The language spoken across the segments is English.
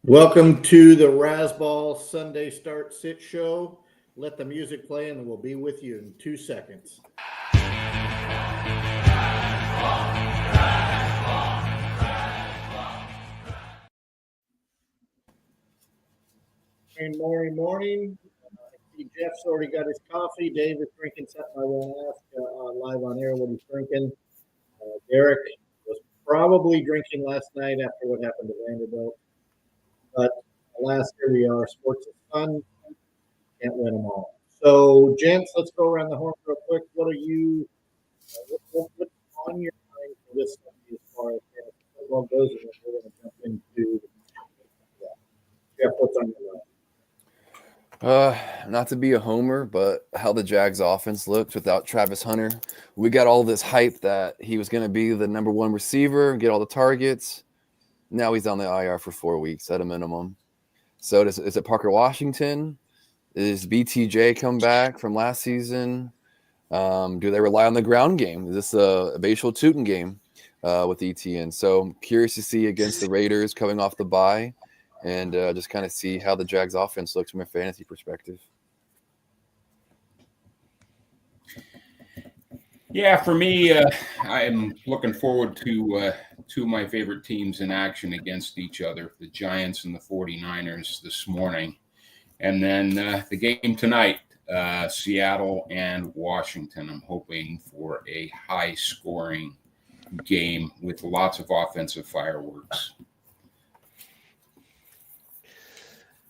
Welcome to the Razzball Sunday Start Sit Show. Let the music play and we'll be with you in 2 seconds. Morning. I see Jeff's already got his coffee. Dave is drinking something I won't ask live on air what he's drinking. Derek was probably drinking last night after what happened to Vanderbilt. But alas, here we are. Sports is fun. Can't win them all. So, gents, let's go around the horn real quick. What are you what's on your mind for this Sunday as far as football goes? And then we're going to jump into Jeff, what's on your mind? Not to be a homer, but how the Jags offense looked without Travis Hunter. We got all this hype that he was going to be the number one receiver, get all the targets. Now he's on the IR for 4 weeks at a minimum. So is it Parker Washington? Is BTJ come back from last season? Do they rely on the ground game? Is this a Bashal Tootin game with ETN? So I'm curious to see against the Raiders coming off the bye and just kind of see how the Jags offense looks from a fantasy perspective. Yeah, for me, I'm looking forward to two of my favorite teams in action against each other, the Giants and the 49ers this morning. And then the game tonight, Seattle and Washington. I'm hoping for a high-scoring game with lots of offensive fireworks.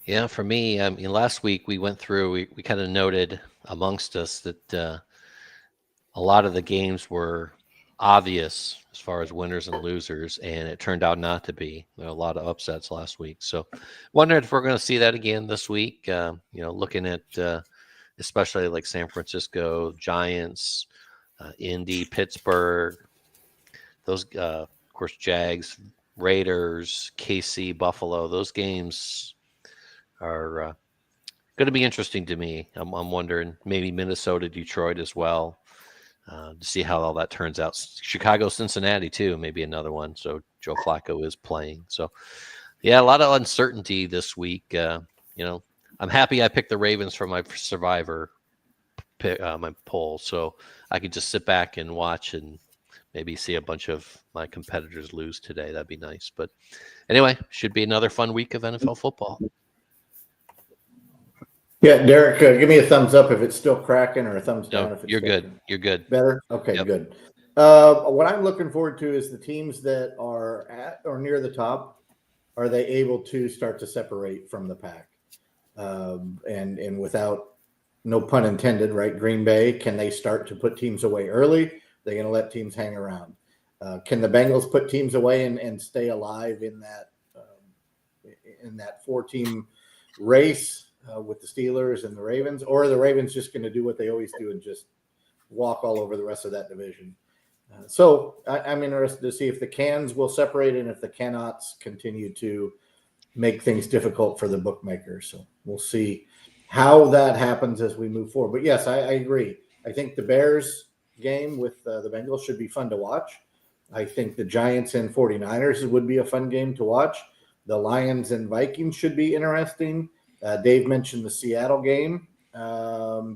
Yeah, for me, last week we went through, we kind of noted amongst us that a lot of the games were obvious as far as winners and losers, and it turned out not to be. There were a lot of upsets last week. So wondering if we're going to see that again this week, looking at especially like San Francisco, Giants, Indy, Pittsburgh, those, of course, Jags, Raiders, KC, Buffalo, those games are going to be interesting to me. I'm wondering maybe Minnesota, Detroit as well, to see how all that turns out. Chicago, Cincinnati too, maybe another one. So Joe Flacco is playing. So yeah, a lot of uncertainty this week. I'm happy I picked the Ravens for my survivor pick, my poll, so I could just sit back and watch and maybe see a bunch of my competitors lose today. That'd be nice. But anyway, should be another fun week of NFL football. Yeah, Derek, give me a thumbs up if it's still cracking or a thumbs down if it's you're good. cracking. You're good. Better? Okay, Yep. Good. What I'm looking forward to is the teams that are at or near the top. Are they able to start to separate from the pack? And without, no pun intended, right? Green Bay, can they start to put teams away early? They're going to let teams hang around. Can the Bengals put teams away and stay alive in that 4-team race with the Steelers and the Ravens? Or are the Ravens just going to do what they always do and just walk all over the rest of that division? So I'm interested to see if the cans will separate and if the cannots continue to make things difficult for the bookmakers. So we'll see how that happens as we move forward. But yes, I agree. I think the Bears game with the Bengals should be fun to watch. I think the Giants and 49ers would be a fun game to watch. The Lions and Vikings should be interesting. Dave mentioned the Seattle game.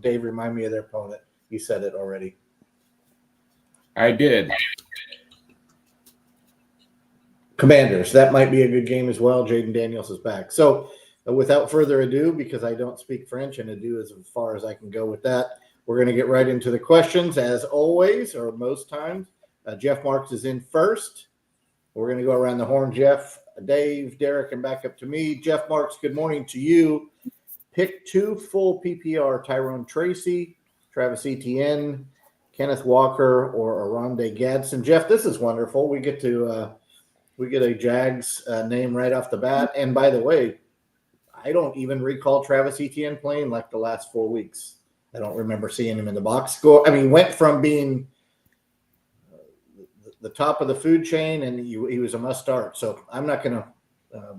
Dave, remind me of their opponent. You said it already. I did. Commanders. That might be a good game as well. Jaden Daniels is back. So without further ado, because I don't speak French and ado is as far as I can go with that, we're going to get right into the questions as always, or most times. Jeff Marks is in first. We're going to go around the horn. Jeff, Dave, Derek, and back up to me. Jeff Marks, good morning to you. Pick 2 full PPR, Tyrone Tracy, Travis Etienne, Kenneth Walker, or Aronde Gadsden. Jeff, this is wonderful. We get a Jags name right off the bat. And by the way, I don't even recall Travis Etienne playing like the last 4 weeks. I don't remember seeing him in the box score. I mean, went from being the top of the food chain, and he was a must start. So I'm not going to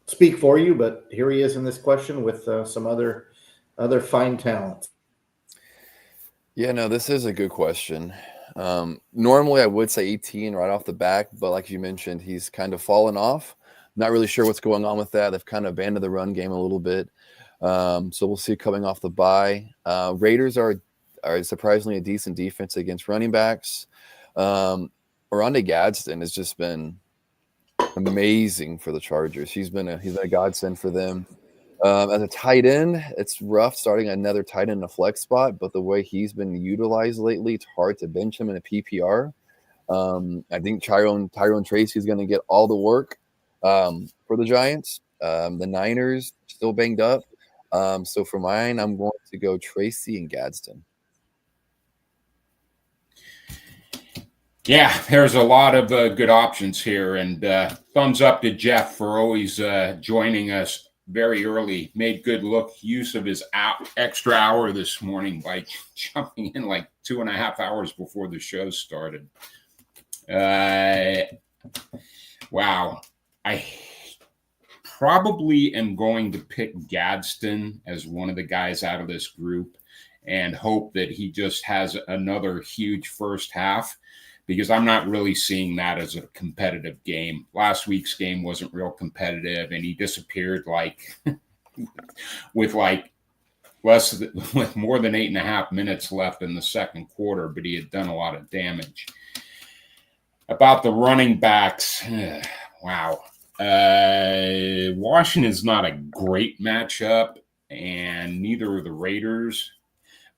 speak for you, but here he is in this question with some other fine talents. Yeah, no, this is a good question. Normally I would say 18 right off the back, but like you mentioned, he's kind of fallen off. Not really sure what's going on with that. They've kind of abandoned the run game a little bit. So we'll see coming off the bye. Raiders are surprisingly a decent defense against running backs. Oronde Gadsden has just been amazing for the Chargers. He's been a godsend for them. As a tight end, it's rough starting another tight end in a flex spot, but the way he's been utilized lately, it's hard to bench him in a PPR. I think Tyrone Tracy is going to get all the work for the Giants. The Niners still banged up. So for mine, I'm going to go Tracy and Gadsden. Yeah, there's a lot of good options here, and thumbs up to Jeff for always joining us very early. Made good use of his extra hour this morning by jumping in like 2.5 hours before the show started. Wow. I probably am going to pick Gadsden as one of the guys out of this group and hope that he just has another huge first half, because I'm not really seeing that as a competitive game. Last week's game wasn't real competitive, and he disappeared with more than 8.5 minutes left in the second quarter, but he had done a lot of damage. About the running backs, wow. Washington's not a great matchup, and neither are the Raiders.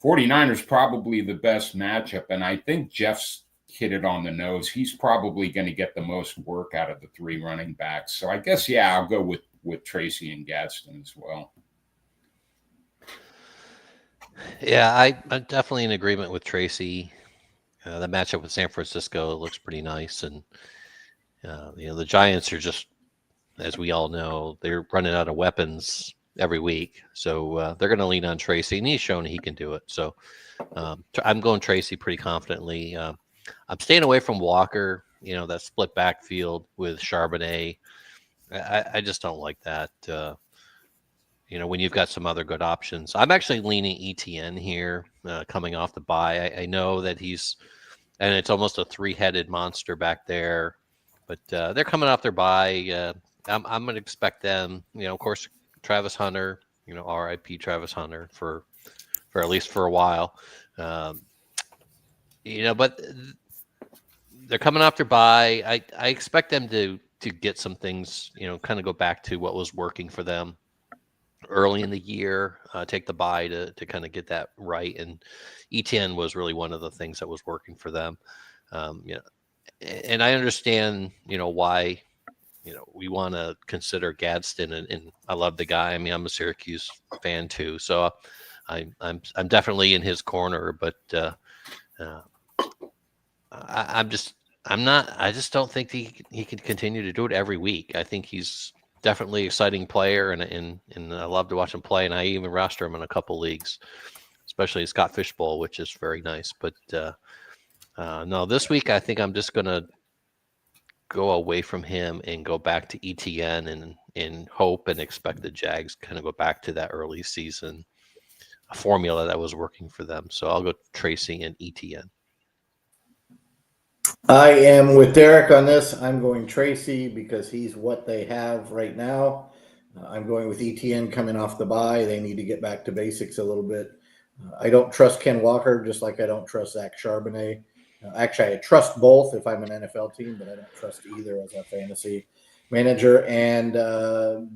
49ers probably the best matchup, and I think Jeff's hit it on the nose. He's probably going to get the most work out of the three running backs. So I guess, yeah, I'll go with Tracy and Gadsden as well. Yeah, I'm definitely in agreement with Tracy. The matchup with San Francisco looks pretty nice, and the Giants are just, as we all know, they're running out of weapons every week, so they're going to lean on Tracy, and he's shown he can do it. So I'm going Tracy pretty confidently. I'm staying away from Walker. That split backfield with Charbonnet. I just don't like that. When you've got some other good options. I'm actually leaning ETN here, coming off the bye. I know that and it's almost a three-headed monster back there, but they're coming off their bye. I'm going to expect them, of course, Travis Hunter, RIP Travis Hunter for at least for a while. But they're coming off their bye. I expect them to get some things, kind of go back to what was working for them early in the year, take the bye to kind of get that right. And ETN was really one of the things that was working for them. And I understand, why, we want to consider Gadsden, and I love the guy. I mean, I'm a Syracuse fan too, so I'm definitely in his corner, but I just don't think he can continue to do it every week. I think he's definitely an exciting player, and I love to watch him play, and I even roster him in a couple leagues, especially Scott Fishbowl, which is very nice. But no, this week I think I'm just going to go away from him and go back to ETN and hope and expect the Jags kind of go back to that early season formula that was working for them. So I'll go Tracy and ETN. I am with Derek on this. I'm going Tracy because he's what they have right now. I'm going with ETN coming off the bye. They need to get back to basics a little bit. I don't trust Ken Walker, just like I don't trust Zach Charbonnet. Actually, I trust both if I'm an NFL team, but I don't trust either as a fantasy manager. And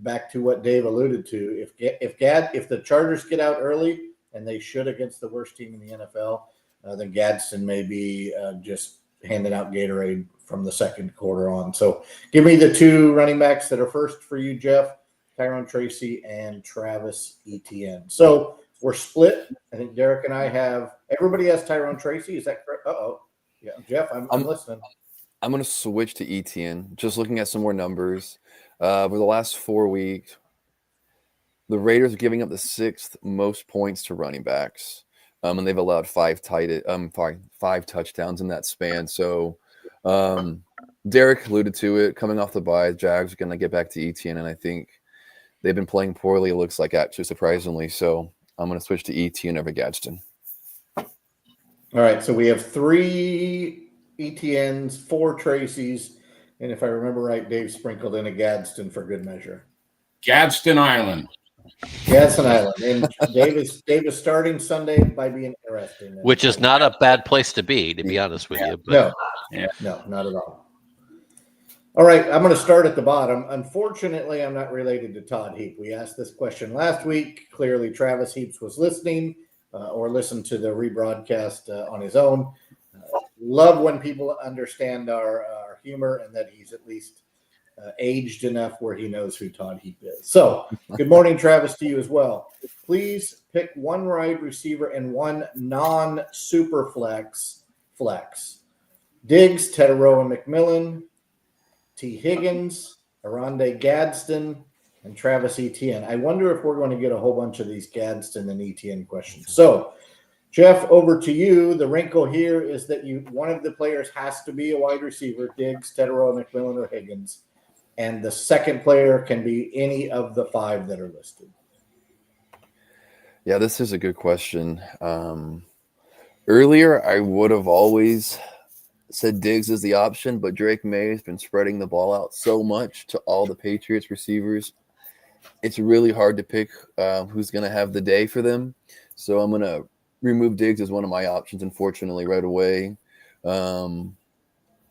back to what Dave alluded to, if the Chargers get out early, and they should against the worst team in the NFL, then Gadsden may be just handing out Gatorade from the second quarter on. So give me the two running backs that are first for you, Jeff: Tyrone Tracy and Travis Etienne. So we're split. I think Derek and I have – everybody has Tyrone Tracy. Is that correct? Uh-oh. Yeah, Jeff, I'm listening. I'm going to switch to Etienne. Just looking at some more numbers. Over the last 4 weeks, the Raiders are giving up the 6th most points to running backs. And they've allowed 5 touchdowns in that span. So Derek alluded to it. Coming off the bye, Jags are going to get back to Etienne, and I think they've been playing poorly, it looks like, actually, surprisingly. So I'm going to switch to Etienne over Gadsden. All right, so we have 3 ETNs, 4 Tracys, And if I remember right, Dave sprinkled in a Gadsden for good measure. Gadsden Island. Gadsden Island. And Dave is starting Sunday by being interesting. Which is not a bad place to be honest with you. But No, Yeah. no, not at all. All right, I'm going to start at the bottom. Unfortunately, I'm not related to Todd Heap. We asked this question last week. Clearly, Travis Heaps was listening or listened to the rebroadcast on his own. Love when people understand our humor and that he's at least aged enough where he knows who Todd Heap is. So, good morning, Travis, to you as well. Please pick one wide receiver and one non-super flex. Diggs, Teteroa McMillan, T. Higgins, Aronde Gadsden, and Travis Etienne. I wonder if we're going to get a whole bunch of these Gadsden and Etienne questions. So, Jeff, over to you. The wrinkle here is that one of the players has to be a wide receiver, Diggs, Teteroa McMillan, or Higgins, and the second player can be any of the 5 that are listed. Yeah, this is a good question. Earlier, I would have always said Diggs is the option, but Drake May has been spreading the ball out so much to all the Patriots receivers. It's really hard to pick who's going to have the day for them. So I'm going to remove Diggs as one of my options, unfortunately, right away.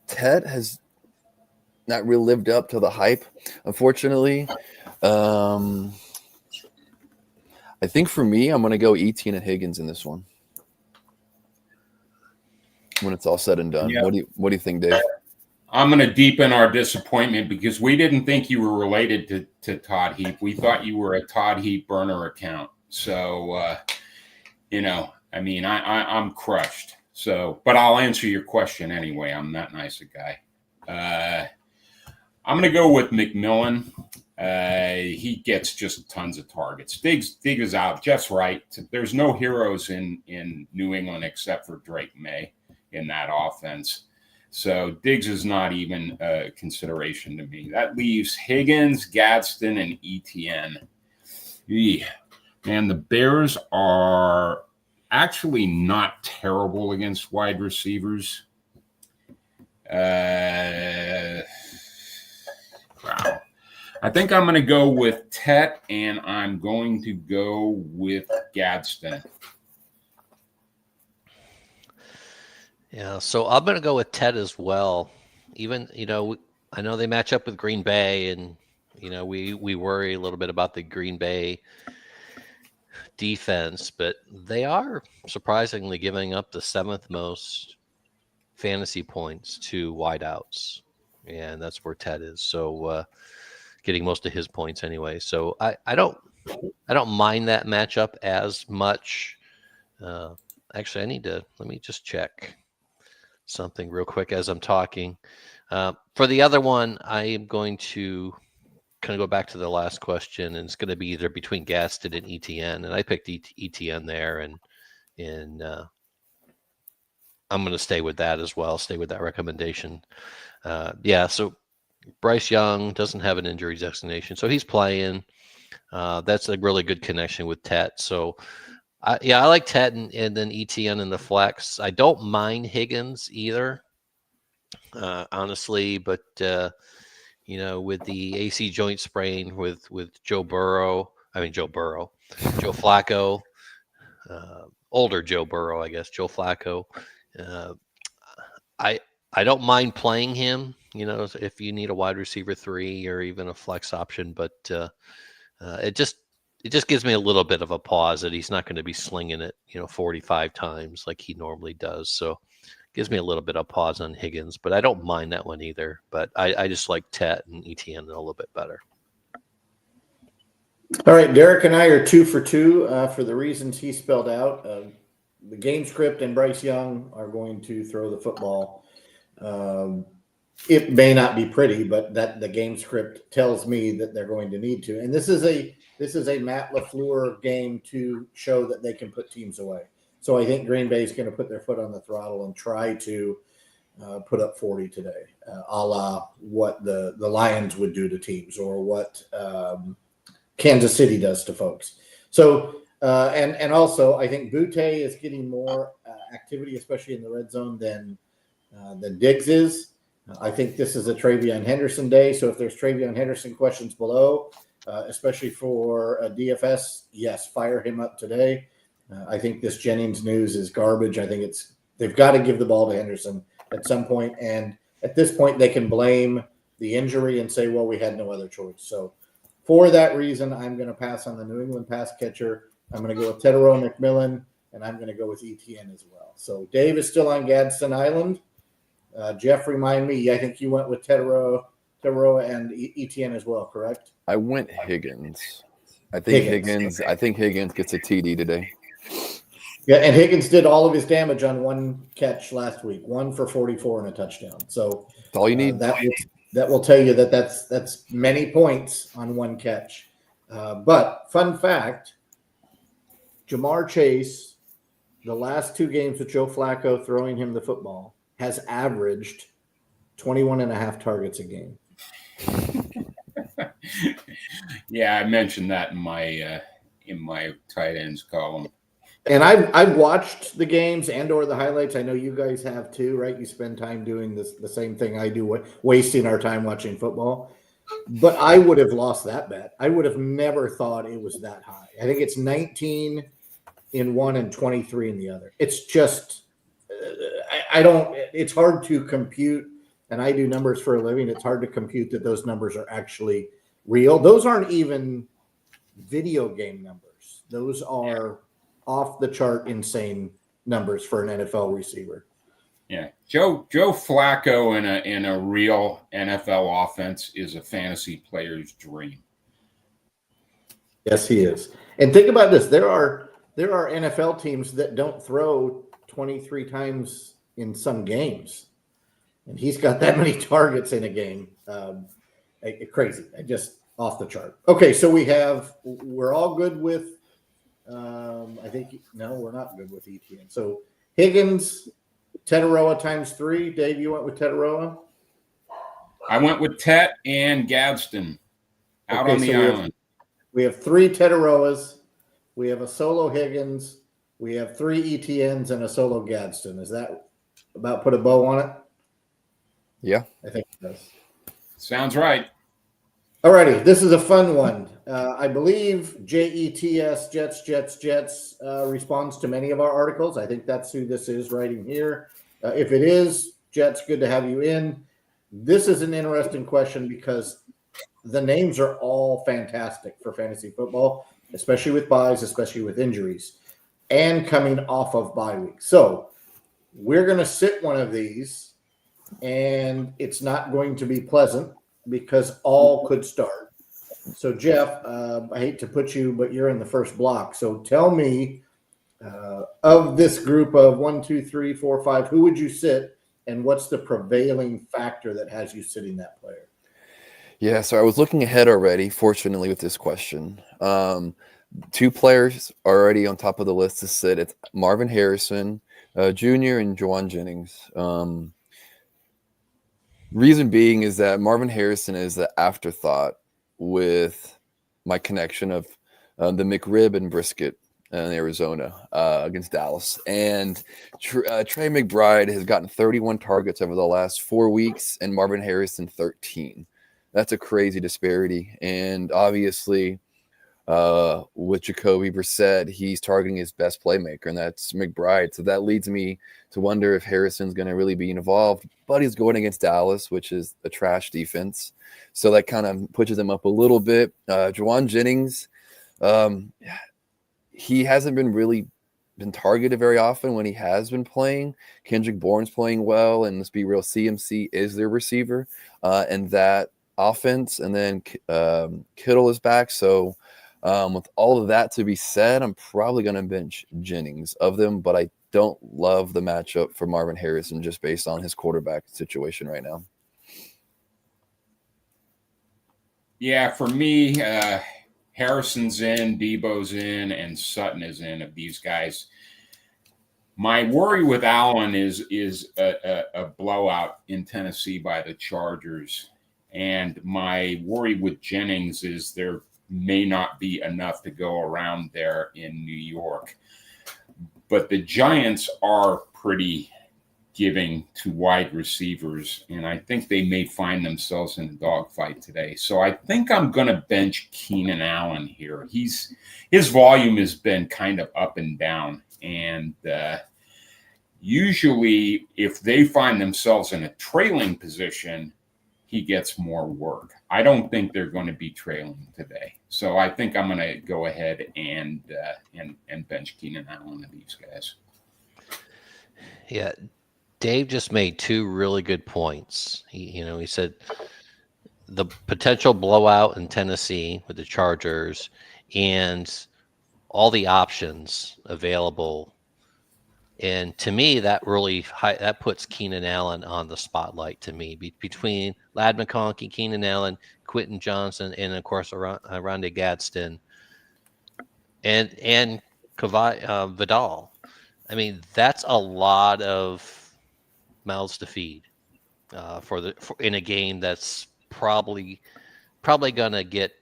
Ted has not really lived up to the hype, unfortunately. I think for me, I'm going to go Etienne and Higgins in this one when it's all said and done. Yeah. What do you think, Dave? I'm going to deepen our disappointment because we didn't think you were related to Todd Heap. We thought you were a Todd Heap burner account. So, I'm crushed. So, but I'll answer your question anyway. I'm that nice a guy. I'm going to go with McMillan. He gets just tons of targets. Diggs is out. Jeff's right. There's no heroes in New England except for Drake May in that offense. So Diggs is not even a consideration to me. That leaves Higgins, Gadsden, and Etienne. Man, the Bears are actually not terrible against wide receivers. Wow. I think I'm going to go with Tet, and I'm going to go with Gadsden. Yeah, so I'm going to go with Ted as well. Even, I know they match up with Green Bay, and, we worry a little bit about the Green Bay defense, but they are surprisingly giving up the 7th most fantasy points to wideouts, and that's where Ted is. So getting most of his points anyway. So I don't mind that matchup as much. Actually, let me just check something real quick as I'm talking. For the other one, I am going to kind of go back to the last question, and it's going to be either between Gaston and Etienne, and I picked Etienne there, and I'm going to stay with that as well. Stay with that recommendation. So Bryce Young doesn't have an injury designation, so he's playing. That's a really good connection with Tet. So, I like Tet and then Etienne in the flex. I don't mind Higgins either, honestly, but with the AC joint sprain with Joe Flacco, older Joe Burrow, I guess, Joe Flacco. I don't mind playing him, if you need a wide receiver 3 or even a flex option, but it just gives me a little bit of a pause that he's not going to be slinging it, 45 times like he normally does. So gives me a little bit of pause on Higgins, but I don't mind that one either. But I just like Tet and Etienne a little bit better. All right, Derek and I are 2 for 2 for the reasons he spelled out. The game script and Bryce Young are going to throw the football. It may not be pretty, but that the game script tells me that they're going to need to. And this is a Matt LaFleur game to show that they can put teams away. So I think Green Bay is going to put their foot on the throttle and try to put up 40 today, a la what the Lions would do to teams or what Kansas City does to folks. So and also I think Butte is getting more activity, especially in the red zone, than Diggs is. I think this is a Travion Henderson day. So if there's Travion Henderson questions below, especially for a DFS, yes, fire him up today. I think this Jennings news is garbage. I think they've got to give the ball to Henderson at some point. And at this point, they can blame the injury and say, well, we had no other choice. So for that reason, I'm going to pass on the New England pass catcher. I'm going to go with Teterow McMillan, and I'm going to go with ETN as well. So Dave is still on Gadsden Island. Jeff, remind me, I think you went with Teterow and ETN as well, correct? I went Higgins. I think Higgins gets a TD today. Yeah, and Higgins did all of his damage on one catch last week, 1 for 44 and a touchdown. So That's all you need. That will tell you that that's many points on one catch. But fun fact, Jamar Chase, the last 2 games with Joe Flacco throwing him the football, has averaged 21 and a half targets a game. Yeah, I mentioned that in my tight ends column. And I've watched the games and or the highlights. I know you guys have too, right? You spend time doing the same thing I do, wasting our time watching football. But I would have lost that bet. I would have never thought it was that high. I think it's 19 in one and 23 in the other. It's just it's hard to compute, and I do numbers for a living. It's hard to compute that those numbers are actually real. Those aren't even video game numbers. Those are off the chart insane numbers for an NFL receiver. Yeah, Joe Flacco in a real NFL offense is a fantasy player's dream. Yes, he is. And think about this: there are NFL teams that don't throw 23 times in some games, and he's got that many targets in a game. Crazy, just off the chart. Okay, so we're all good with. I think no, we're not good with ETN. So Higgins, Teterow times 3. Dave, you went with Teterow? I went with Tet and Gadsden out on the island. We have 3 Teterowas. We have a solo Higgins. We have 3 ETNs and a solo Gadsden. Is that about put a bow on it? Yeah. I think it does. Sounds right. All righty. This is a fun one. I believe JETS, Jets, responds to many of our articles. I think that's who this is writing here. If it is, Jets, good to have you in. This is an interesting question because the names are all fantastic for fantasy football, especially with buys, especially with injuries, and coming off of bye week. So we're going to sit one of these, and it's not going to be pleasant because all could start. So, Jeff, I hate to put you, but you're in the first block. So tell me, of this group of 1, 2, 3, 4, 5, who would you sit, and what's the prevailing factor that has you sitting that player? Yeah, so I was looking ahead already, fortunately, with this question. 2 players already on top of the list to sit. It's Marvin Harrison Jr. and Juwan Jennings. Reason being is that Marvin Harrison is the afterthought with my connection of the McRib and brisket in Arizona against Dallas. And Trey McBride has gotten 31 targets over the last 4 weeks and Marvin Harrison 13. That's a crazy disparity. And obviously, with Jacoby Brissett, he's targeting his best playmaker, and that's McBride. So that leads me to wonder if Harrison's going to really be involved. But he's going against Dallas, which is a trash defense. So that kind of pushes him up a little bit. Juwan Jennings, he hasn't been targeted very often when he has been playing. Kendrick Bourne's playing well, and let's be real, CMC is their receiver, and that offense. And then Kittle is back. So with all of that to be said, I'm probably going to bench Jennings of them, but I don't love the matchup for Marvin Harrison just based on his quarterback situation right now. Yeah, for me, Harrison's in, Debo's in, and Sutton is in of these guys. My worry with Allen is a blowout in Tennessee by the Chargers. And my worry with Jennings is there may not be enough to go around there in New York. But the Giants are pretty giving to wide receivers, and I think they may find themselves in a dogfight today. So I think I'm going to bench Keenan Allen here. His volume has been kind of up and down, and usually if they find themselves in a trailing position, he gets more work. I don't think they're going to be trailing today. So I think I'm going to go ahead and bench Keenan Allen and these guys. Yeah, Dave just made two really good points. He said the potential blowout in Tennessee with the Chargers and all the options available. And to me, that puts Keenan Allen on the spotlight to me. Between Ladd McConkey, Keenan Allen, Quentin Johnson, and of course Rondé Gadsden and Vidal. I mean, that's a lot of mouths to feed in a game that's probably gonna get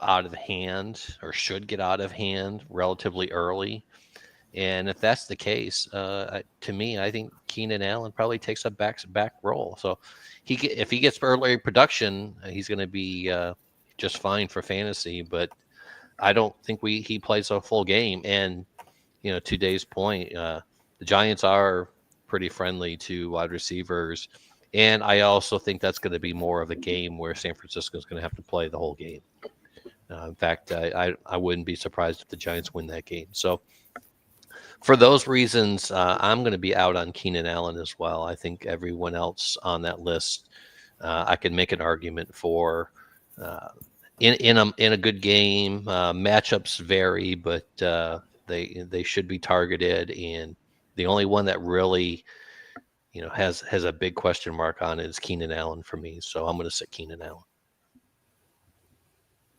out of hand, or should get out of hand relatively early. And if that's the case, to me, I think Keenan Allen probably takes a back role. So if he gets early production, he's going to be just fine for fantasy. But I don't think he plays a full game. And to Dave's point, the Giants are pretty friendly to wide receivers, and I also think that's going to be more of a game where San Francisco is going to have to play the whole game. In fact, I wouldn't be surprised if the Giants win that game. So for those reasons, I'm going to be out on Keenan Allen as well. I think everyone else on that list, I can make an argument for in a good game. Matchups vary, but they should be targeted. And the only one that really has a big question mark on it is Keenan Allen for me. So I'm going to sit Keenan Allen.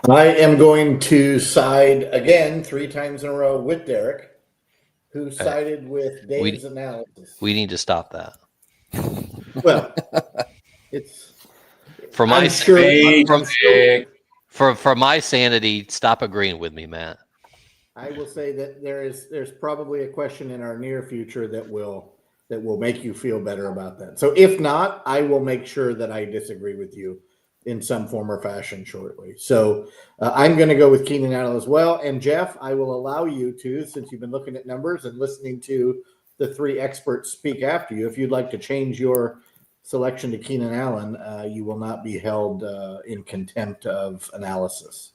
I am going to side again 3 times in a row with Derek, who sided with Dave's analysis. We need to stop that. Well, it's for my for my sanity. Stop agreeing with me, Matt. I will say that there's probably a question in our near future that will make you feel better about that. So if not, I will make sure that I disagree with you in some form or fashion shortly. So I'm going to go with Keenan Allen as well. And Jeff, I will allow you to, since you've been looking at numbers and listening to the 3 experts speak after you, if you'd like to change your selection to Keenan Allen, you will not be held in contempt of analysis.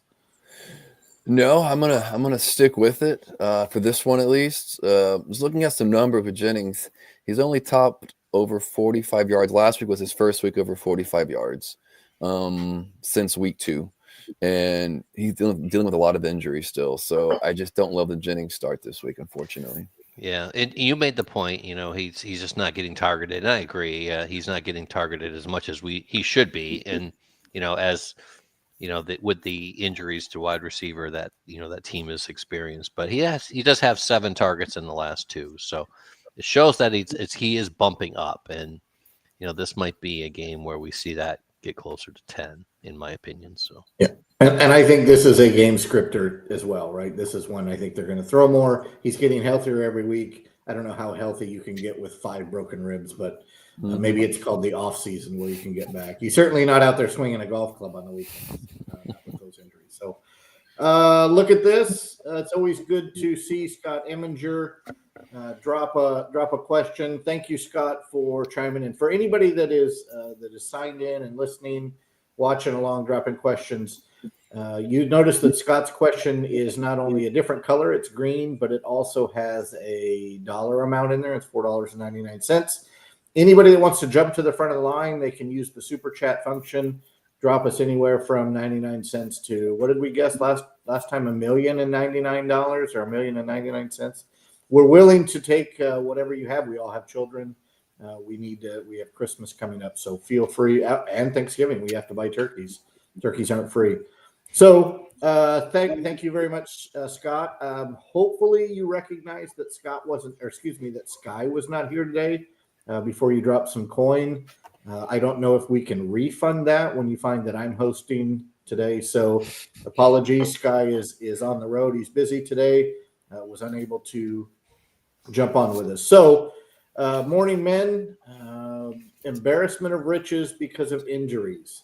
No, I'm gonna stick with it for this one at least. I was looking at some numbers with Jennings. He's only topped over 45 yards. Last week was his first week over 45 yards since week 2, and he's dealing with a lot of injuries still. So I just don't love the Jennings start this week, unfortunately. Yeah, and you made the point. He's just not getting targeted. And I agree. He's not getting targeted as much as he should be. And as with the injuries to wide receiver that that team has experienced, but he does have 7 targets in the last 2, so it shows that he is bumping up, and this might be a game where we see that get closer to 10, in my opinion. So yeah, and I think this is a game scripter as well, right? This is one I think they're going to throw more. He's getting healthier every week. I don't know how healthy you can get with 5 broken ribs, but maybe it's called the off season where you can get back. He's certainly not out there swinging a golf club on the weekends with those injuries. So look at this. It's always good to see Scott Eminger drop a question. Thank you, Scott, for chiming in. For anybody that is signed in and listening, watching along, dropping questions, you notice that Scott's question is not only a different color, it's green, but it also has a dollar amount in there. It's $4.99. Anybody that wants to jump to the front of the line, they can use the super chat function. Drop us anywhere from 99 cents to, what did we guess last time? $1,099 or $1,099. We're willing to take whatever you have. We all have children. We have Christmas coming up, so feel free. And Thanksgiving, we have to buy turkeys. Turkeys aren't free. So thank you very much, Scott. Hopefully you recognize that that Sky was not here today before you drop some coin. I don't know if we can refund that when you find that I'm hosting today. So apologies. Sky is on the road. He's busy today. Was unable to jump on with us. So Morning men, embarrassment of riches because of injuries.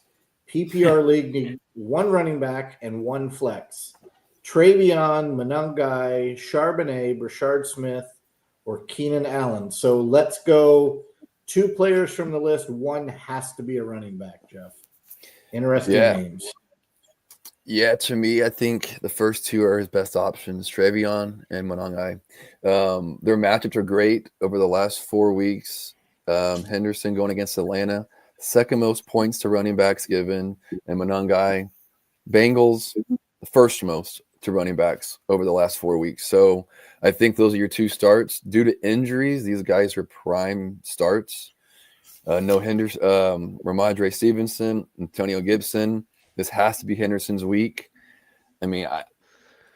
PPR league need one running back and one flex. Travion, Monangai, Charbonnet, Brashard Smith, or Keenan Allen. So let's go 2 players from the list. One has to be a running back, Jeff. Interesting names. Yeah, to me, I think the first 2 are his best options, Travion and Monangai. Their matchups are great over the last 4 weeks. Henderson going against Atlanta, second most points to running backs given, and Monangai, Bengals, the first most to running backs over the last 4 weeks. So I think those are your 2 starts. Due to injuries, these guys are prime starts. No Henderson, Ramondre Stevenson, Antonio Gibson. This has to be Henderson's week. I mean,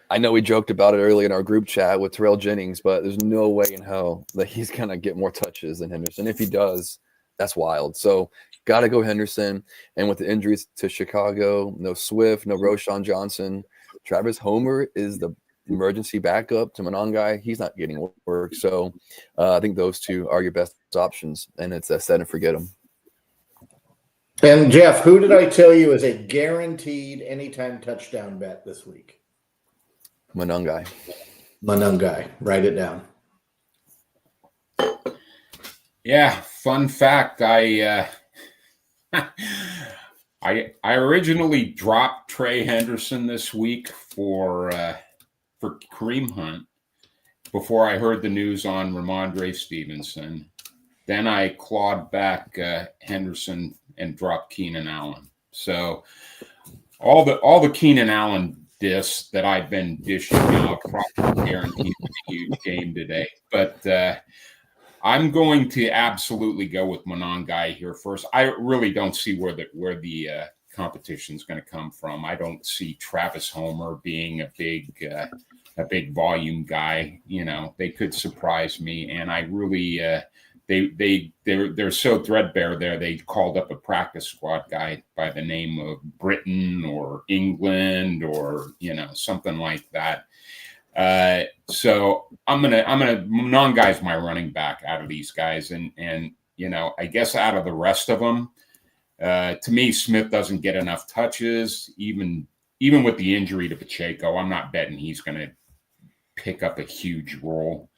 I know we joked about it early in our group chat with Terrell Jennings, but there's no way in hell that he's going to get more touches than Henderson. If he does, that's wild. So got to go Henderson. And with the injuries to Chicago, no Swift, no Roshan Johnson. Travis Homer is the emergency backup to Monangai. He's not getting work. So I think those 2 are your best options, and it's a set and forget them. And Jeff, who did I tell you is a guaranteed anytime touchdown bet this week? Monangai. Write it down. Yeah, fun fact. I originally dropped Trey Henderson this week for Kareem Hunt before I heard the news on Ramondre Stevenson. Then I clawed back Henderson and dropped Keenan Allen. So all the Keenan Allen diss that I've been dishing out probably guaranteed a huge game today. But I'm going to absolutely go with Monangai here first. I really don't see where the competition is going to come from. I don't see Travis Homer being a big volume guy. You know, they could surprise me, and I really they're so threadbare there. They called up a practice squad guy by the name of Britain or England or something like that. So I'm gonna Monangai's my running back out of these guys, and I guess out of the rest of them, to me Smith doesn't get enough touches, even with the injury to Pacheco. I'm not betting he's gonna pick up a huge role.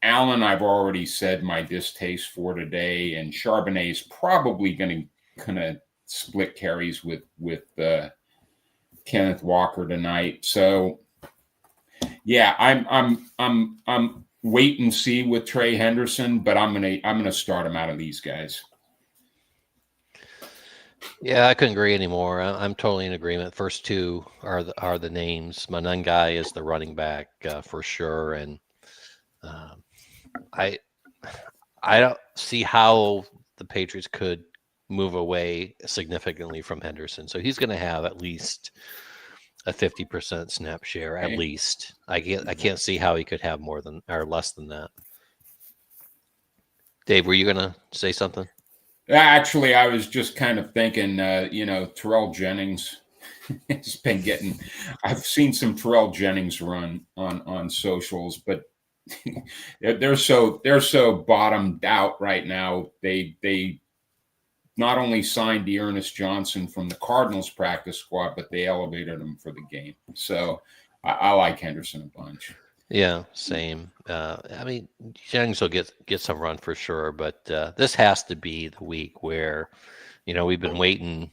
Allen, I've already said my distaste for today, and Charbonnet is probably going to split carries with Kenneth Walker tonight. So, yeah, I'm wait and see with Trey Henderson, but I'm gonna start him out of these guys. Yeah, I couldn't agree anymore. I'm totally in agreement. First 2 are the names. Monangai is the running back for sure, and I don't see how the Patriots could move away significantly from Henderson. So he's going to have at least a 50% snap share, at least. I can't see how he could have more than or less than that. Dave, were you going to say something? Actually, I was just kind of thinking, Terrell Jennings has been getting. I've seen some Terrell Jennings run on socials, but they're so bottomed out right now. They not only signed Dearness Johnson from the Cardinals practice squad, but they elevated him for the game. So I like Henderson a bunch. Yeah, same. I mean, Jennings will get some run for sure, but this has to be the week where, we've been waiting.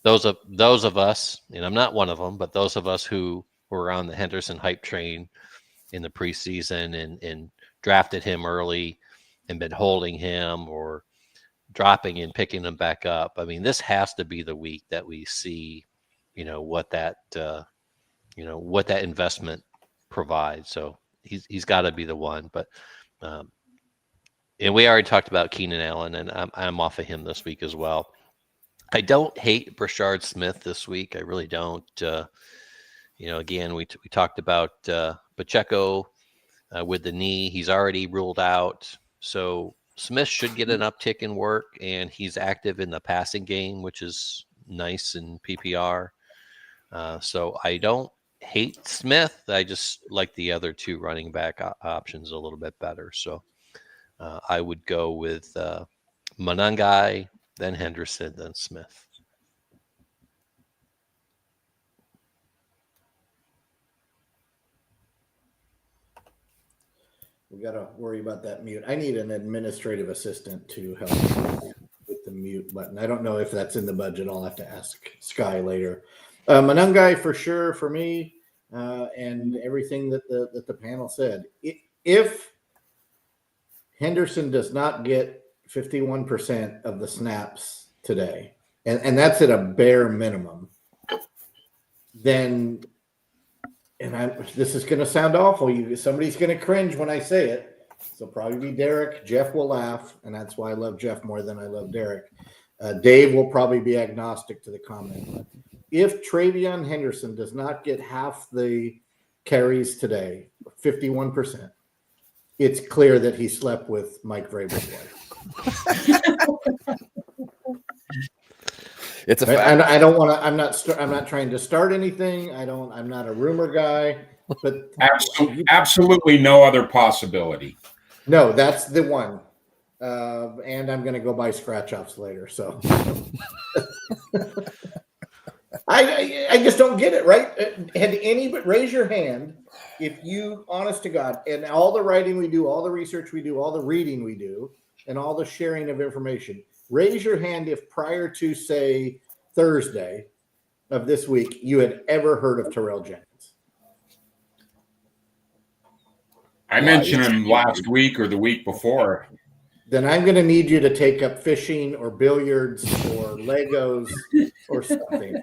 Those of us, and I'm not one of them, but those of us who were on the Henderson hype train in the preseason and drafted him early and been holding him or dropping and picking him back up. I mean, this has to be the week that we see, what that investment provides. So he's got to be the one. But and we already talked about Keenan Allen, and I'm off of him this week as well. I don't hate Brashard Smith this week. I really don't. Again, we talked about Pacheco with the knee. He's already ruled out. So Smith should get an uptick in work, and he's active in the passing game, which is nice in PPR. So I don't hate Smith. I just like the other two running back options a little bit better. So I would go with Monangai, then Henderson, then Smith. We got to worry about that mute. I need an administrative assistant to help with the mute button. I don't know if that's in the budget. I'll have to ask Sky later. Monangai for sure for me, and everything that the panel said. If Henderson does not get 51% of the snaps today, and that's at a bare minimum, then, this is going to sound awful. Somebody's going to cringe when I say it. So probably be Derek. Jeff will laugh, and that's why I love Jeff more than I love Derek. Dave will probably be agnostic to the comment. If Travion Henderson does not get half the carries today, 51%, it's clear that he slept with Mike Vrabel's wife. It's a fact. fact. I don't want to. I'm not trying to start anything. I'm not a rumor guy. But absolutely no other possibility. No, that's the one. And I'm going to go buy scratch offs later. So I just don't get it. Right? Had anybody raise your hand if you, honest to God, and all the writing we do, all the research we do, all the reading we do, and all the sharing of information. Raise your hand if prior to, say, Thursday of this week, you had ever heard of Terrell Jenkins. I mentioned him last week or the week before. Then I'm going to need you to take up fishing or billiards or Legos or something.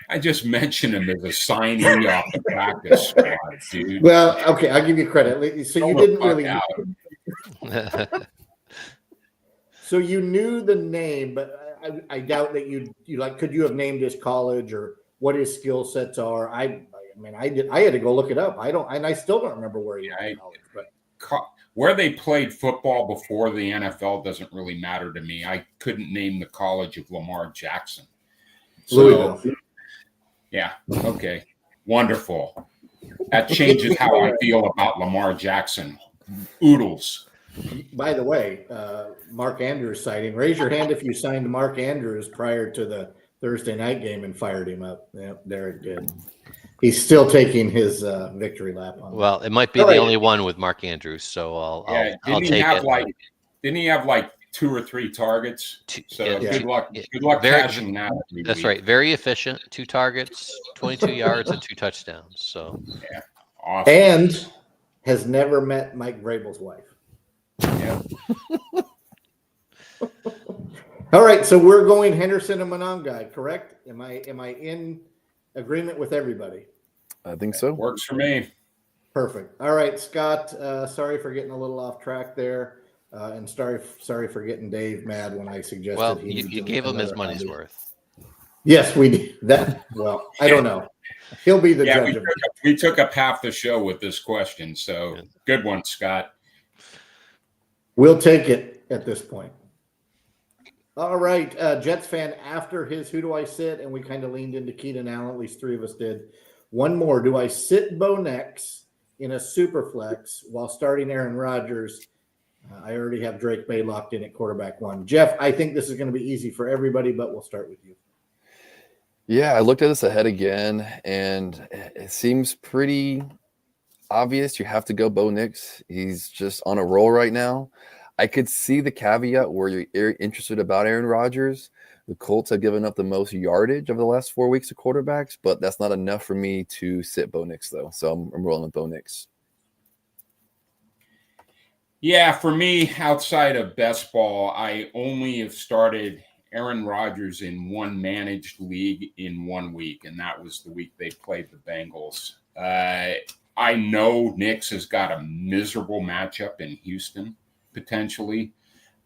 I just mentioned him as a signee off the practice squad, dude. Well, okay, I'll give you credit. So you didn't really. So you knew the name, but I doubt that you like. Could you have named his college or what his skill sets are? I mean, I did. I had to go look it up. I still don't remember where he went to college. But where they played football before the NFL doesn't really matter to me. I couldn't name the college of Lamar Jackson. Louisville. Yeah. Okay. Wonderful. That changes how I feel about Lamar Jackson. Oodles. By the way, Mark Andrews sighting. Raise your hand if you signed Mark Andrews prior to the Thursday night game and fired him up. Yeah, Derek did. He's still taking his victory lap on. Well, it might be the only one with Mark Andrews, so I'll take it. Didn't he have like 2 or 3 targets? So good luck. Good luck catching that. That's right. Very efficient. 2 targets, 22 yards, and 2 touchdowns. So yeah, awesome. And has never met Mike Vrabel's wife. Yeah. All right, so we're going Henderson and Monangai, correct? Am I in agreement with everybody? I think so. Works for me. Perfect. All right, Scott. Sorry for getting a little off track there, and sorry for getting Dave mad when I suggested. Well, you gave him his money's worth. Yes, we did. That. Well, I don't know. He'll be the judge. We took up half the show with this question, so good one, Scott. We'll take it at this point. All right, Jets fan, after his who do I sit, and we kind of leaned into Keenan Allen, at least 3 of us did. One more. Do I sit Bo Nix in a super flex while starting Aaron Rodgers? I already have Drake May locked in at quarterback 1. Jeff, I think this is going to be easy for everybody, but we'll start with you. Yeah, I looked at this ahead again, and it seems pretty obvious. You have to go Bo Nix. He's just on a roll right now. I could see the caveat where you're interested about Aaron Rodgers. The Colts have given up the most yardage over the last 4 weeks of quarterbacks, but that's not enough for me to sit Bo Nix, though. So I'm rolling with Bo Nix. Yeah, for me, outside of best ball, I only have started Aaron Rodgers in one managed league in 1 week, and that was the week they played the Bengals. I know Nix has got a miserable matchup in Houston, potentially,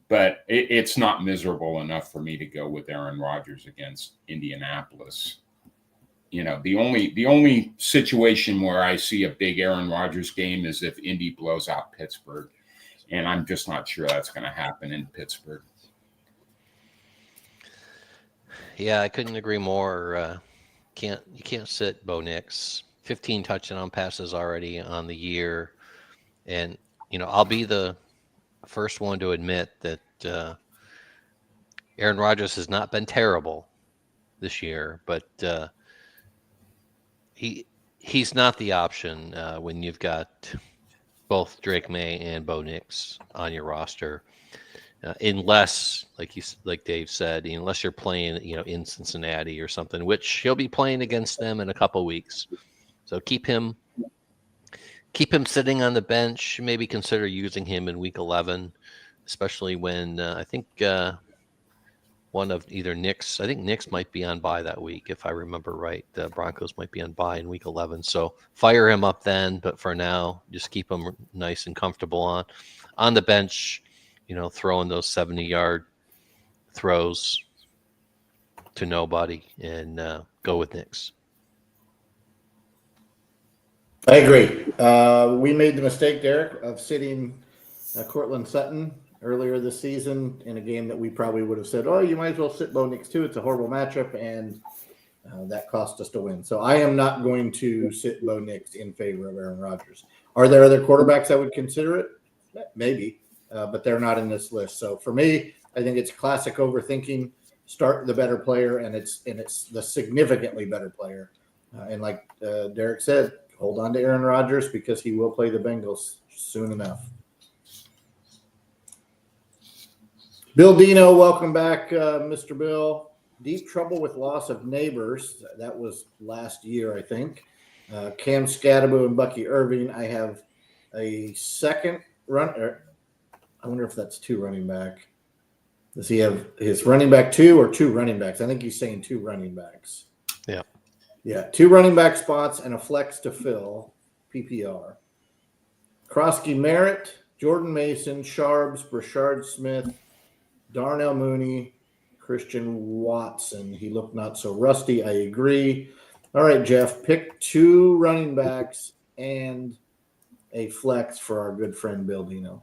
but it's not miserable enough for me to go with Aaron Rodgers against Indianapolis. You know, the only situation where I see a big Aaron Rodgers game is if Indy blows out Pittsburgh, and I'm just not sure that's going to happen in Pittsburgh. Yeah, I couldn't agree more. can't sit Bo Nix. 15 touchdown passes already on the year, and I'll be the first one to admit that Aaron Rodgers has not been terrible this year, but he's not the option when you've got both Drake May and Bo Nix on your roster, unless, like Dave said, unless you're playing, in Cincinnati or something, which he'll be playing against them in a couple weeks. So keep him sitting on the bench. Maybe consider using him in Week 11, especially when I think one of either Knicks. I think Knicks might be on bye that week, if I remember right. The Broncos might be on bye in Week 11. So fire him up then, but for now, just keep him nice and comfortable on the bench, throwing those 70-yard throws to nobody, and go with Knicks. I agree. We made the mistake, Derek, of sitting Cortland Sutton earlier this season in a game that we probably would have said, oh, you might as well sit Bo Nix too. It's a horrible matchup, and that cost us to win. So I am not going to sit Bo Nix in favor of Aaron Rodgers. Are there other quarterbacks I would consider it? Maybe, but they're not in this list. So for me, I think it's classic overthinking. Start the better player, and it's the significantly better player. And like Derek said, hold on to Aaron Rodgers because he will play the Bengals soon enough. Bill Dino, welcome back, Mr. Bill. Deep trouble with loss of neighbors. That was last year, I think. Cam Scadaboo and Bucky Irving. I have a second run. I wonder if that's two running back. Does he have his running back two or two running backs? I think he's saying two running backs. Yeah. Yeah, two running back spots and a flex to fill, PPR. Krosky Merritt, Jordan Mason, Sharbs, Brashard Smith, Darnell Mooney, Christian Watson. He looked not so rusty. I agree. All right, Jeff, pick two running backs and a flex for our good friend Bill Dino.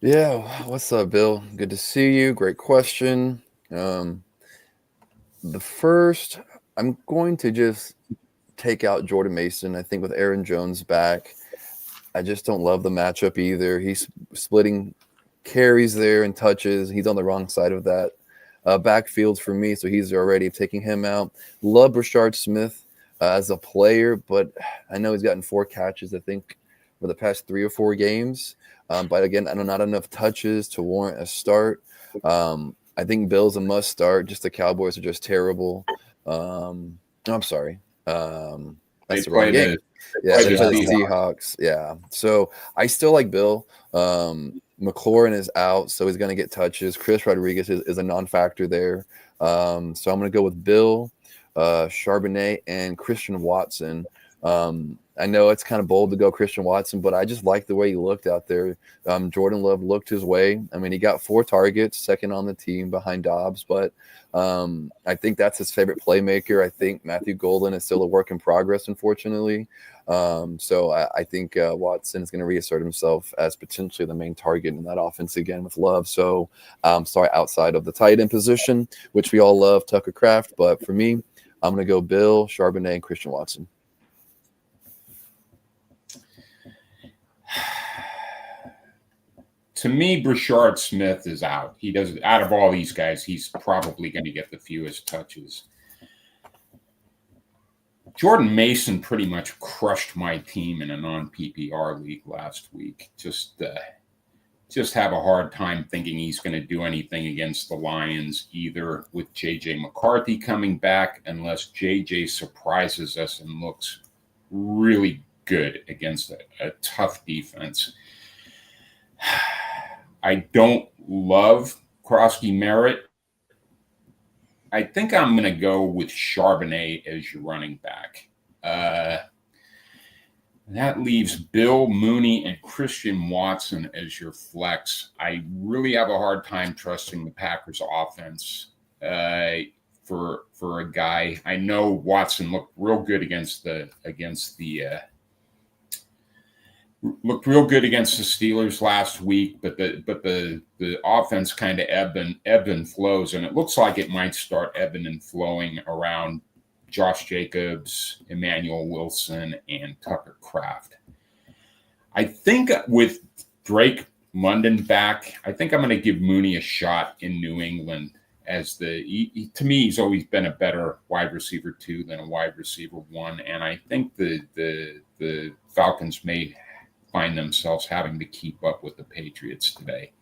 Yeah, what's up, Bill? Good to see you. Great question. The first, I'm going to just take out Jordan Mason. I think with Aaron Jones back, I just don't love the matchup either. He's splitting carries there and touches. He's on the wrong side of that backfield for me, so he's already taking him out. Love Brashard Smith as a player, but I know he's gotten 4 catches, I think, for the past 3 or 4 games. But again, I know not enough touches to warrant a start. I think Bill's a must start. Just the Cowboys are just terrible. I'm sorry. That's the wrong game. Yeah, they play the Seahawks. Yeah. So I still like Bill. McLaurin is out, so he's going to get touches. Chris Rodriguez is a non-factor there. So I'm going to go with Bill, Charbonnet, and Christian Watson. I know it's kind of bold to go Christian Watson, but I just like the way he looked out there. Jordan Love looked his way. I mean, he got 4 targets, second on the team behind Dobbs, but I think that's his favorite playmaker. I think Matthew Golden is still a work in progress, unfortunately. So I think Watson is going to reassert himself as potentially the main target in that offense again with Love. So sorry, outside of the tight end position, which we all love, Tucker Kraft. But for me, I'm going to go Bill, Charbonnet, and Christian Watson. To me, Brashard Smith is out. He does, out of all these guys, he's probably going to get the fewest touches. Jordan Mason pretty much crushed my team in a non-PPR league last week. Just have a hard time thinking he's going to do anything against the Lions, either with J.J. McCarthy coming back, unless J.J. surprises us and looks really good against a tough defense. I don't love Krosky Merritt. I think I'm going to go with Charbonnet as your running back. That leaves Bill, Mooney, and Christian Watson as your flex. I really have a hard time trusting the Packers offense for a guy. I know Watson looked real good against the Steelers last week, but the offense kind of ebbed and flows, and it looks like it might start ebbing and flowing around Josh Jacobs, Emmanuel Wilson, and Tucker Kraft. I think with Drake London back, I think I'm going to give Mooney a shot in New England as to me, he's always been a better wide receiver 2 than a wide receiver 1. And I think the Falcons may find themselves having to keep up with the Patriots today.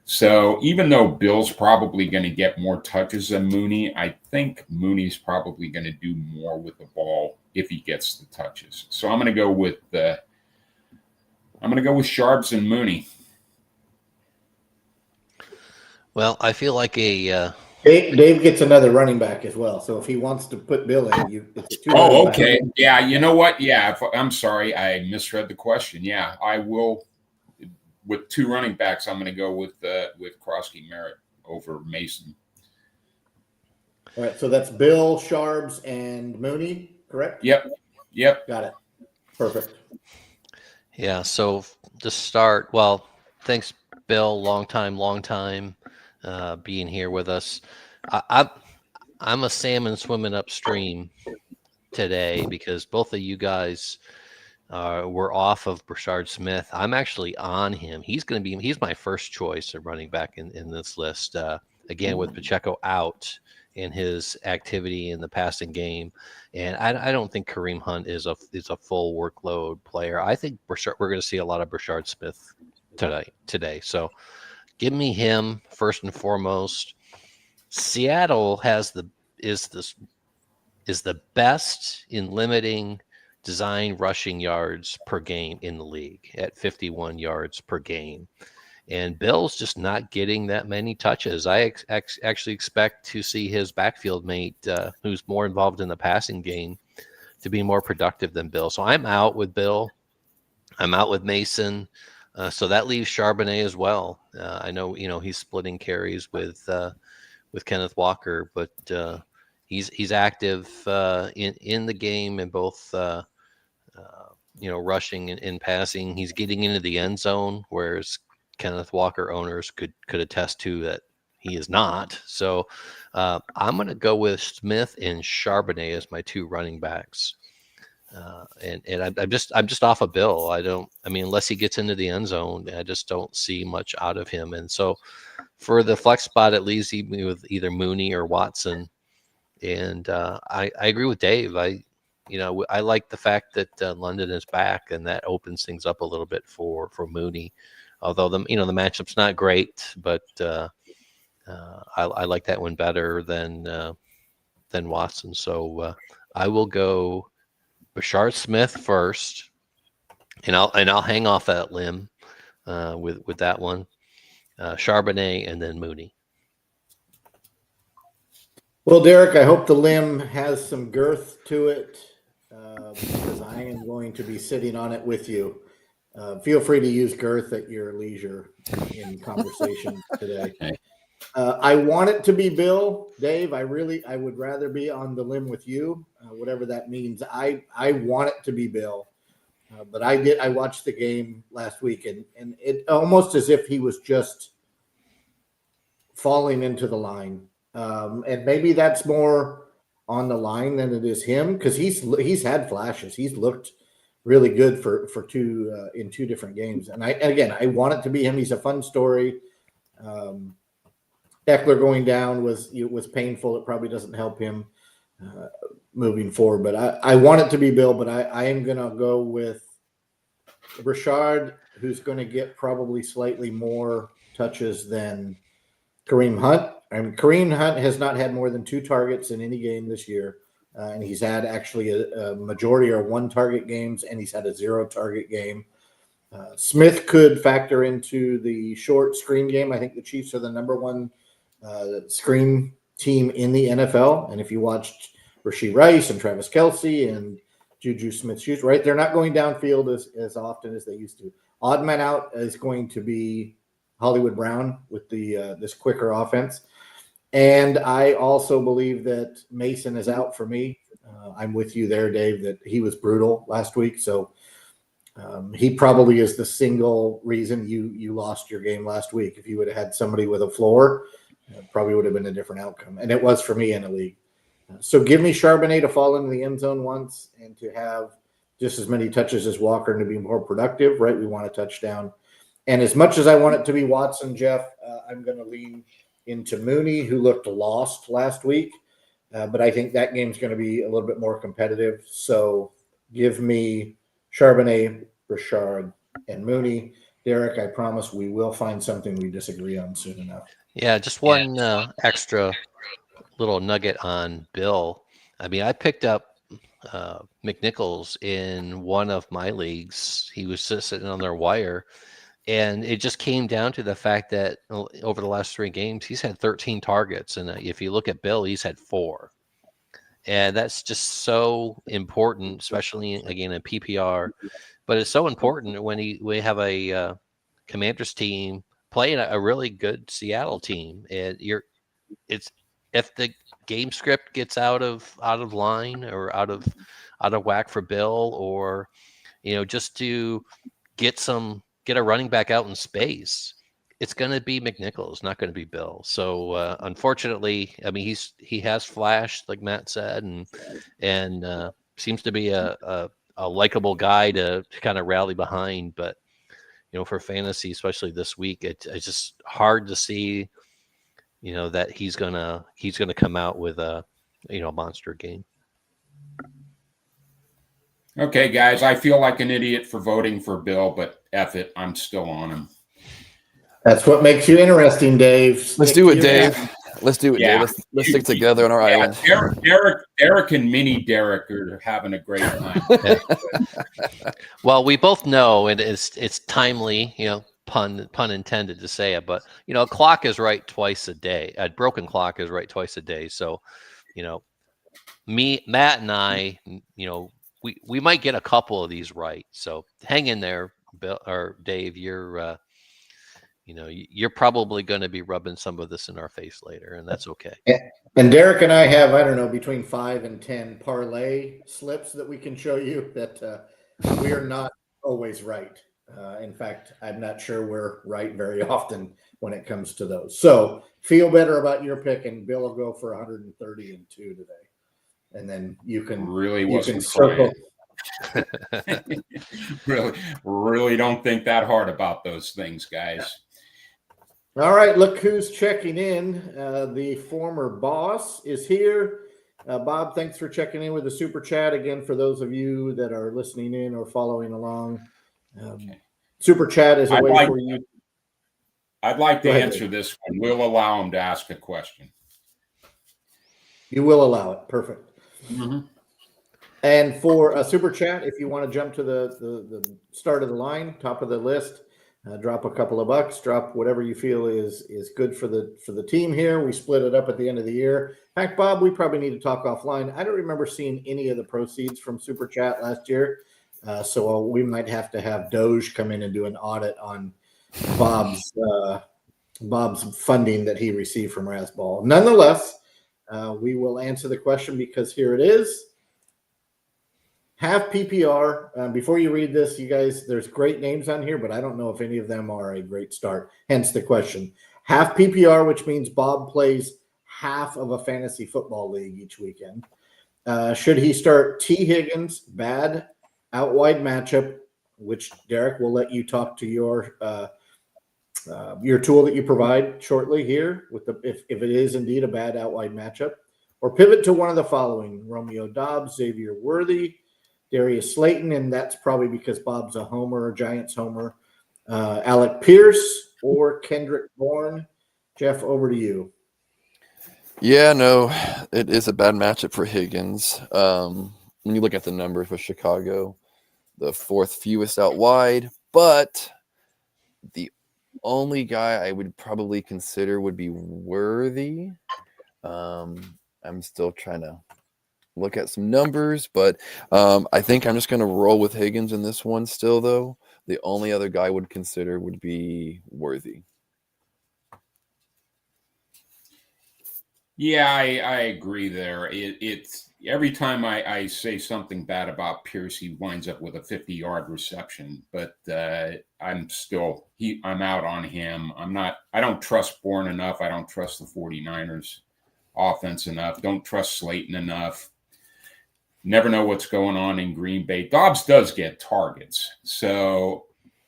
So even though Bill's probably going to get more touches than Mooney, I think Mooney's probably going to do more with the ball if he gets the touches. So I'm going to go with Sharps and Mooney. Well, I feel like Dave gets another running back as well. So if he wants to put Bill in, it's a 2 Oh, okay. Yeah, you know what? Yeah, I'm sorry. I misread the question. Yeah, I will. With 2 running backs, I'm going to go with Krosky Merritt over Mason. All right, so that's Bill, Sharps, and Mooney, correct? Yep. Got it. Perfect. Yeah, so to start, well, thanks, Bill. Long time being here with us. I'm a salmon swimming upstream today because both of you guys were off of Brashard Smith. I'm actually on him. He's my first choice of running back in this list. Again, with Pacheco out and his activity in the passing game, and I don't think Kareem Hunt is a full workload player. I think we're going to see a lot of Brashard Smith today. So give me him first and foremost. Seattle is the best in limiting design rushing yards per game in the league at 51 yards per game. And Bill's just not getting that many touches. I actually expect to see his backfield mate, who's more involved in the passing game, to be more productive than Bill. So I'm out with Bill. I'm out with Mason. So that leaves Charbonnet as well. I know, he's splitting carries with Kenneth Walker, but he's active in the game in both rushing and passing. He's getting into the end zone, whereas Kenneth Walker owners could attest to that he is not. So I'm going to go with Smith and Charbonnet as my 2 running backs. And I'm just off of Bill. Unless he gets into the end zone, I just don't see much out of him. And so for the flex spot, it leaves me with either Mooney or Watson. And I agree with Dave. I like the fact that London is back, and that opens things up a little bit for Mooney. Although the matchup's not great, but I like that one better than Watson. So I will go Brashard Smith first, and I'll hang off that limb with that one. Charbonnet and then Mooney. Well, Derek, I hope the limb has some girth to it because I am going to be sitting on it with you. Feel free to use girth at your leisure in conversation today. I want it to be Bill, Dave. I would rather be on the limb with you, whatever that means. I want it to be Bill, but I watched the game last week, and it almost as if he was just falling into the line. And maybe that's more on the line than it is him, because he's had flashes. He's looked really good for 2 in 2 different games. And I want it to be him. He's a fun story. Eckler going down was painful. It probably doesn't help him moving forward. But I want it to be Bill, but I am going to go with Brashard, who's going to get probably slightly more touches than Kareem Hunt. Kareem Hunt has not had more than 2 targets in any game this year. And he's had actually a majority are 1-target games, and he's had a 0-target game. Smith could factor into the short screen game. I think the Chiefs are the number 1 screen team in the NFL. And if you watched Rashee Rice and Travis Kelce and Juju Smith-Schuster, right, they're not going downfield as often as they used to. Odd man out is going to be Hollywood Brown with this quicker offense. And I also believe that Mason is out for me. I'm with you there, Dave, that he was brutal last week. So he probably is the single reason you lost your game last week. If you would have had somebody with a floor, it probably would have been a different outcome. And it was for me in the league. So give me Charbonnet to fall into the end zone once and to have just as many touches as Walker and to be more productive, right? We want a touchdown. And as much as I want it to be Watson, Jeff, I'm going to lean into Mooney, who looked lost last week. But I think that game's going to be a little bit more competitive. So give me Charbonnet, Richard, and Mooney. Derek, I promise we will find something we disagree on soon enough. Yeah, just one extra little nugget on Bill. I mean, I picked up McNichols in one of my leagues. He was just sitting on their wire. And it just came down to the fact that over the last 3 games, he's had 13 targets. And if you look at Bill, he's had 4. And that's just so important, especially, again, in PPR. But it's so important when we have a Commanders team playing a really good Seattle team. And it's if the game script gets out of line or out of whack for Bill, or just to get a running back out in space, it's going to be McNichols, not going to be Bill. So unfortunately, I mean, he has flashed, like Matt said, and seems to be a likable guy to kind of rally behind. But for fantasy, especially this week, it's just hard to see that he's gonna come out with a monster game. Okay, guys, I feel like an idiot for voting for Bill, but F it, I'm still on him. That's what makes you interesting, Dave. Let's do it, Dave. Let's do it, Dave. Let's stick together on our island. Derek and Mini Derek are having a great time. Well, we both know, and it's timely, pun intended to say it, but a clock is right twice a day. A broken clock is right twice a day. So, Matt and I, we might get a couple of these right. So hang in there, Bill or Dave. You're probably going to be rubbing some of this in our face later, and that's okay. And Derek and I have, I don't know, between 5 and 10 parlay slips that we can show you that we are not always right. In fact, I'm not sure we're right very often when it comes to those. So feel better about your pick, and Bill will go for 132 today. And then you can circle. really don't think that hard about those things, guys. All right, look who's checking in. The former boss is here. Bob, thanks for checking in with the super chat. Again, for those of you that are listening in or following along, super chat is a way for you. I'd like to answer this one. We'll allow him to ask a question. You will allow it. Perfect. Mm-hmm. And for a super chat, if you want to jump to the start of the line, top of the list, drop a couple of bucks, drop whatever you feel is good for the team here. We split it up at the end of the year. In fact, Bob, we probably need to talk offline. I don't remember seeing any of the proceeds from super chat last year, so we might have to have Doge come in and do an audit on Bob's funding that he received from Razzball. Nonetheless, we will answer the question because here it is. Half PPR. Before you read this, you guys, there's great names on here, but I don't know if any of them are a great start. Hence the question. Half PPR, which means Bob plays half of a fantasy football league each weekend. Should he start T. Higgins, bad out wide matchup, which Derek will let you talk to your tool that you provide shortly here with if it is indeed a bad out wide matchup, or pivot to one of the following: Romeo Doubs, Xavier Worthy, Darius Slayton, and that's probably because Bob's a homer, Giants homer, Alec Pierce, or Kendrick Bourne. Jeff, over to you. Yeah, no, it is a bad matchup for Higgins. When you look at the numbers for Chicago, the 4th fewest out wide, but the only guy I would probably consider would be Worthy. I'm still trying to look at some numbers, but I think I'm just going to roll with Higgins in this one still, though. The only other guy I would consider would be Worthy. Yeah, I agree there. It's every time I say something bad about Pierce, he winds up with a 50-yard reception. But I'm out on him. I don't trust Bourne enough. I don't trust the 49ers offense enough. Don't trust Slayton enough. Never know what's going on in Green Bay. Dobbs does get targets. So,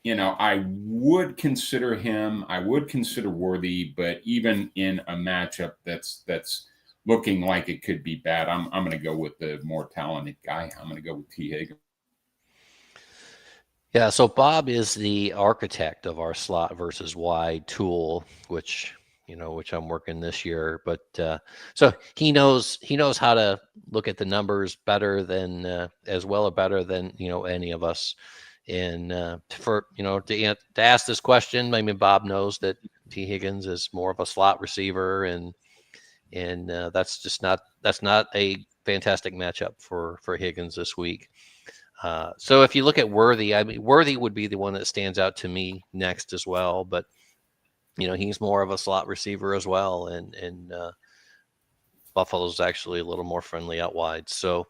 I would consider him. I would consider Worthy, but even in a matchup that's looking like it could be bad, I'm going to go with the more talented guy. I'm going to go with T. Higgins. Yeah, so Bob is the architect of our slot versus wide tool, which I'm working this year. But so he knows how to look at the numbers better than as well or better than any of us. And to ask this question, I mean, Bob knows that T. Higgins is more of a slot receiver, and that's not a fantastic matchup for Higgins this week. So if you look at Worthy, I mean, Worthy would be the one that stands out to me next as well. But he's more of a slot receiver as well, and Buffalo's actually a little more friendly out wide. So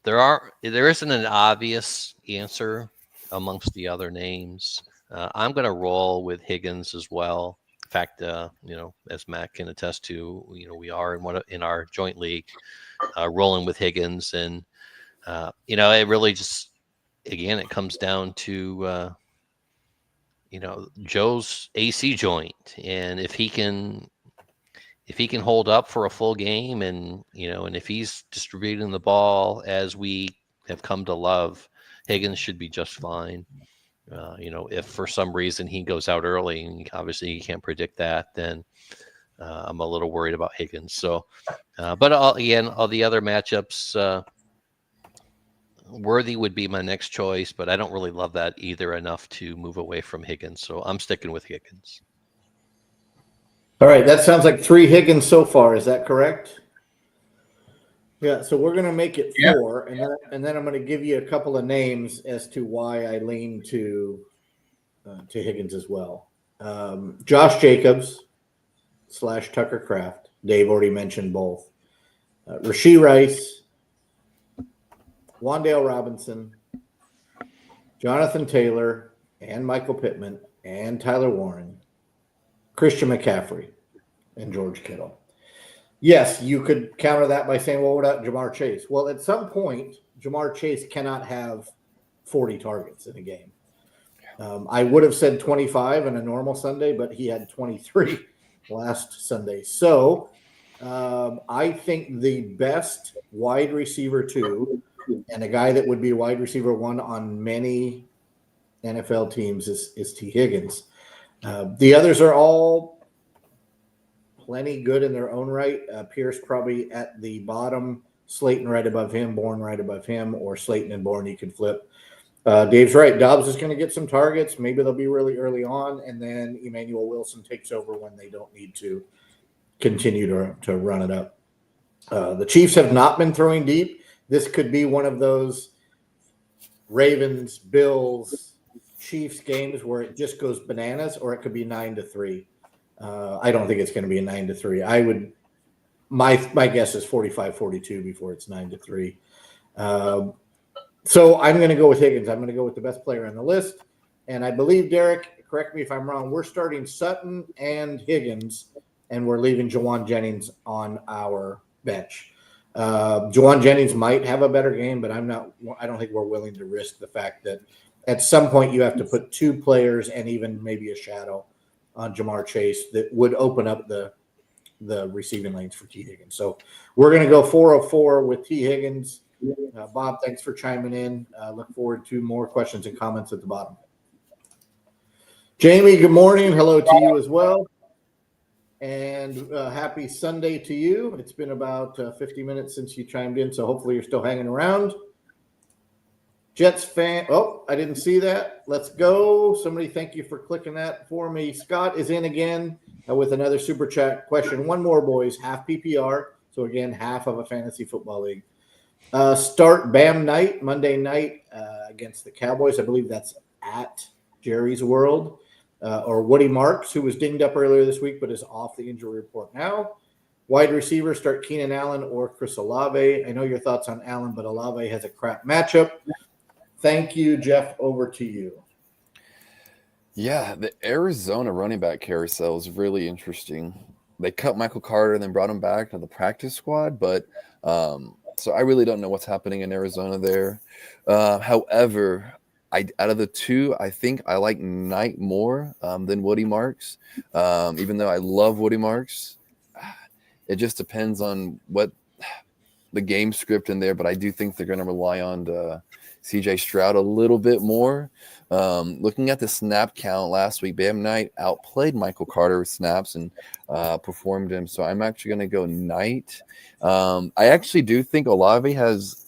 there isn't an obvious answer amongst the other names. I'm going to roll with Higgins as well. In fact, as Matt can attest to, we are in our joint league rolling with Higgins, and it really just, again, it comes down to, Joe's AC joint. And if he can hold up for a full game and if he's distributing the ball as we have come to love, Higgins should be just fine. If for some reason he goes out early, and obviously you can't predict that, then I'm a little worried about Higgins. So, but all the other matchups, Worthy would be my next choice, but I don't really love that either enough to move away from Higgins. So I'm sticking with Higgins. All right, that sounds like 3 Higgins so far. Is that correct? Yeah, so we're going to make it 4, and then I'm going to give you a couple of names as to why I lean to Higgins as well. Josh Jacobs / Tucker Kraft. Dave already mentioned both. Rashee Rice, Wan'Dale Robinson, Jonathan Taylor, and Michael Pittman, and Tyler Warren, Christian McCaffrey, and George Kittle. Yes, you could counter that by saying, well, what about Jamar Chase? Well, at some point, Jamar Chase cannot have 40 targets in a game. I would have said 25 on a normal Sunday, but he had 23 last Sunday. So I think the best wide receiver 2 and a guy that would be wide receiver 1 on many NFL teams is T. Higgins. The others are all plenty good in their own right. Pierce probably at the bottom, Slayton right above him, Bourne right above him, or Slayton and Bourne you can flip. Dave's right. Dobbs is going to get some targets. Maybe they'll be really early on, and then Emmanuel Wilson takes over when they don't need to continue to run it up. The Chiefs have not been throwing deep. This could be one of those Ravens, Bills, Chiefs games where it just goes bananas, or it could be 9-3. I don't think it's going to be a 9-3. My guess is 45-42 before it's 9-3. So I'm going to go with Higgins. I'm going to go with the best player on the list. And I believe, Derek, correct me if I'm wrong, we're starting Sutton and Higgins, and we're leaving Jawan Jennings on our bench. Jawan Jennings might have a better game, but I don't think we're willing to risk the fact that at some point you have to put 2 players and even maybe a shadow on Jamar Chase that would open up the receiving lanes for T. Higgins. So we're going to go 404 with T. Higgins. Bob, thanks for chiming in. Look forward to more questions and comments at the bottom. Jamie, good morning. Hello to you as well. And happy Sunday to you. It's been about 50 minutes since you chimed in, so hopefully you're still hanging around. Jets fan. Oh, I didn't see that. Let's go. Somebody, thank you for clicking that for me. Scott is in again with another super chat question. One more, boys. Half PPR. So again, half of a fantasy football league. Start Bam night, Monday night against the Cowboys. I believe that's at Jerry's World. Or Woody Marks, who was dinged up earlier this week but is off the injury report now. Wide receiver, start Keenan Allen or Chris Olave. I know your thoughts on Allen, but Olave has a crap matchup. Thank you, Jeff. Over to you. Yeah, the Arizona running back carousel is really interesting. they cut Michael Carter and then brought him back to the practice squad. But so I really don't know what's happening in Arizona there. However, out of the two, I think I like Knight more than Woody Marks. Even though I love Woody Marks, it just depends on what the game script in there. But I do think they're going to rely on CJ Stroud a little bit more. Looking at the snap count last week, Bam Knight outplayed Michael Carter with snaps and performed him. So I'm actually going to go Knight. I actually do think Olave has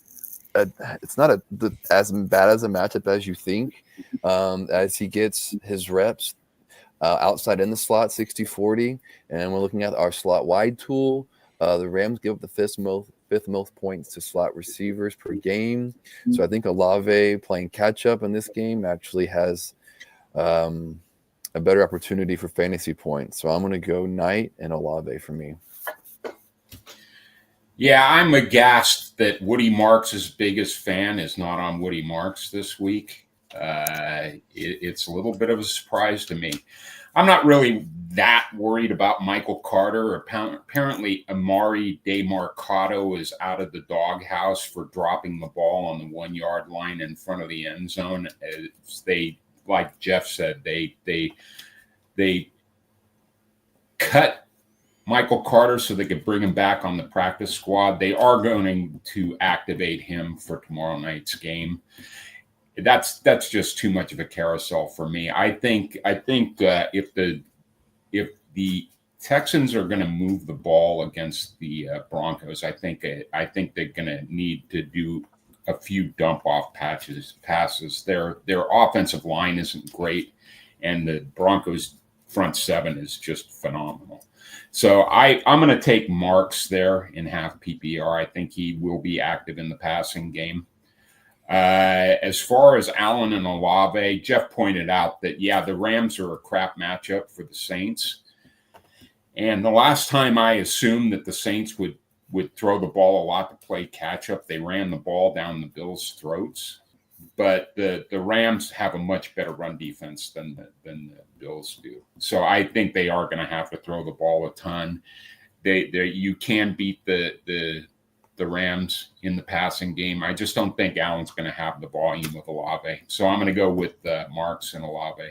it's not as bad as a matchup as you think, as he gets his reps outside in the slot 60-40. And we're looking at our slot wide tool. The Rams give up the fifth most points to slot receivers per game. So I think Olave playing catch up in this game actually has a better opportunity for fantasy points. So I'm going to go Knight and Olave for me. Yeah, I'm aghast that Woody Marks' biggest fan is not on Woody Marks this week. It's a little bit of a surprise to me. I'm not really that worried about Michael Carter. Apparently, Amari DeMarcado is out of the doghouse for dropping the ball on the 1 yard line in front of the end zone. They, like Jeff said, they cut Michael Carter so they could bring him back on the practice squad. They are going to activate him for tomorrow night's game. That's just too much of a carousel for me. I think if the Texans are going to move the ball against the Broncos, I think they're going to need to do a few dump off passes. Their offensive line isn't great, and the Broncos front seven is just phenomenal. So I'm going to take Marks there in half PPR. I think he will be active in the passing game. As far as Allen and Olave, Jeff pointed out that, yeah, the Rams are a crap matchup for the Saints. And the last time I assumed that the Saints would throw the ball a lot to play catch up, they ran the ball down the Bills' throats. But the Rams have a much better run defense than the Bills do. So I think they are going to have to throw the ball a ton. You can beat the Rams in the passing game. I just don't think Allen's going to have the volume with Olave. So I'm going to go with Marks and Olave.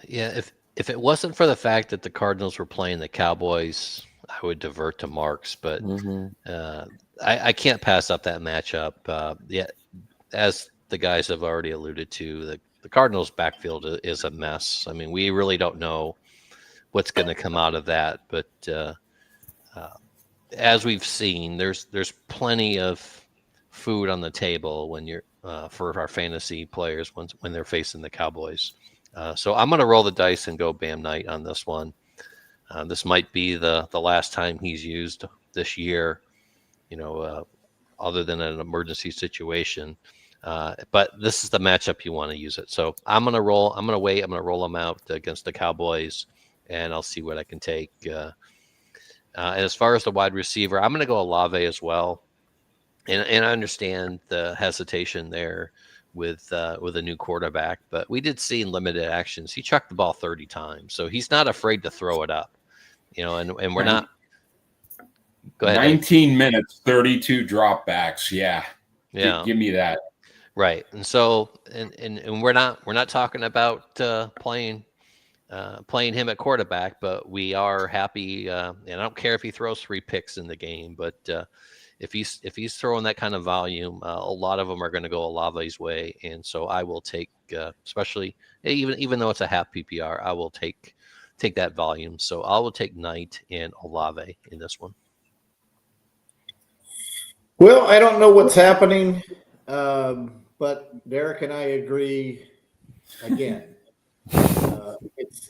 Yeah, if it wasn't for the fact that the Cardinals were playing the Cowboys, I would divert to Marks. But I can't pass up that matchup. Yeah, as the guys have already alluded to, the Cardinals' backfield is a mess. I mean, we really don't know what's going to come out of that. But as we've seen, there's plenty of food on the table when you're for our fantasy players when they're facing the Cowboys. So I'm going to roll the dice and go Bam Knight on this one. This might be the last time he's used this year, other than an emergency situation. But this is the matchup you want to use it. So I'm going to roll. I'm going to wait. I'm going to roll him out against the Cowboys, and I'll see what I can take. And as far as the wide receiver, I'm going to go Olave as well. And I understand the hesitation there with a new quarterback, but we did see in limited actions he chucked the ball 30 times, so he's not afraid to throw it up. And we're not. Go ahead. 19 minutes, 32 dropbacks. Yeah. Give me that. Right. And so, and we're not talking about playing him at quarterback, but we are happy. And I don't care if he throws 3 picks in the game, but if he's throwing that kind of volume, a lot of them are going to go Olave's way. And so I will take, especially even though it's a half PPR, I will take that volume. So I will take Knight and Olave in this one. Well, I don't know what's happening, but Derek and I agree again.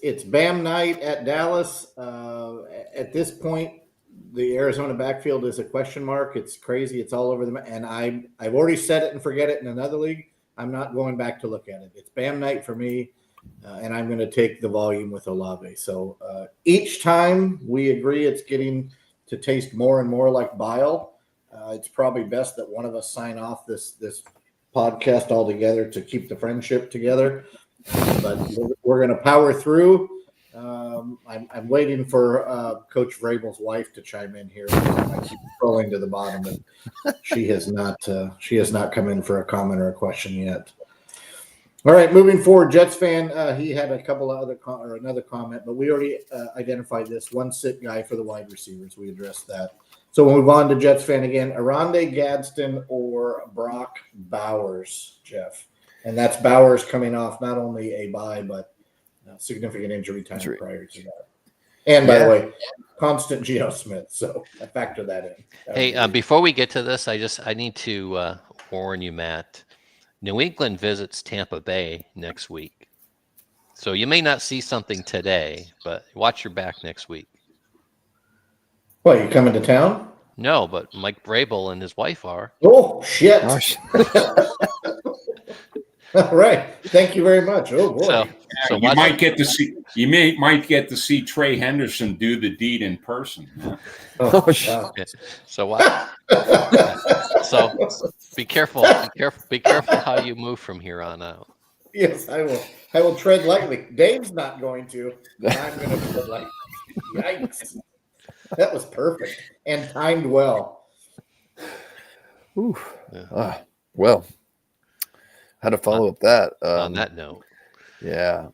It's Bam Knight at Dallas. At this point, the Arizona backfield is a question mark. It's crazy. It's all over them. And I've already said it and forget it in another league. I'm not going back to look at it. It's Bam Knight for me, and I'm going to take the volume with Olave. So each time we agree it's getting to taste more and more like bile. It's probably best that one of us sign off this podcast altogether to keep the friendship together. But we're going to power through. I'm waiting for Coach Vrabel's wife to chime in here. I keep scrolling to the bottom, but she has not come in for a comment or a question yet. All right, moving forward, Jets fan. He had a couple of other another comment, but we already identified this one sit guy for the wide receivers. We addressed that. So we'll move on to Jets fan again. Arande Gadsden or Brock Bowers, Jeff, and that's Bowers coming off not only a bye but significant injury time prior to that. And by the way, constant Geno Smith. So I factor that in. Hey, before we get to this, I need to warn you, Matt. New England visits Tampa Bay next week. So you may not see something today, but watch your back next week. What, you coming to town? No, but Mike Vrabel and his wife are. Oh, shit. All right. Thank you very much. Oh, boy. So you might get to see might get to see Trey Henderson do the deed in person. Oh, wow. So what? So be careful. Be careful how you move from here on out. Yes, I will. I will tread lightly. Dave's not going to. I'm going to tread lightly. Yikes! That was perfect and timed well. Ooh. Yeah. Well, how to follow up that? On that note, yeah,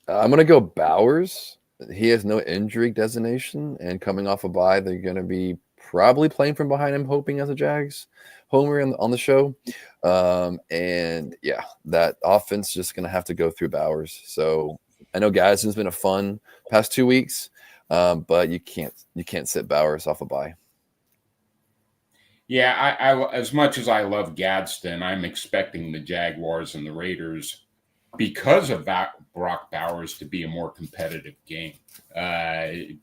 I'm gonna go Bowers. He has no injury designation, and coming off a bye, they're gonna be probably playing from behind him, hoping as a Jags homer on the show. And yeah, that offense just gonna have to go through Bowers. So I know Gadsden's been a fun past 2 weeks, but you can't sit Bowers off a bye. Yeah, I as much as I love Gadsden, I'm expecting the Jaguars and the Raiders, because of Brock Bowers, to be a more competitive game.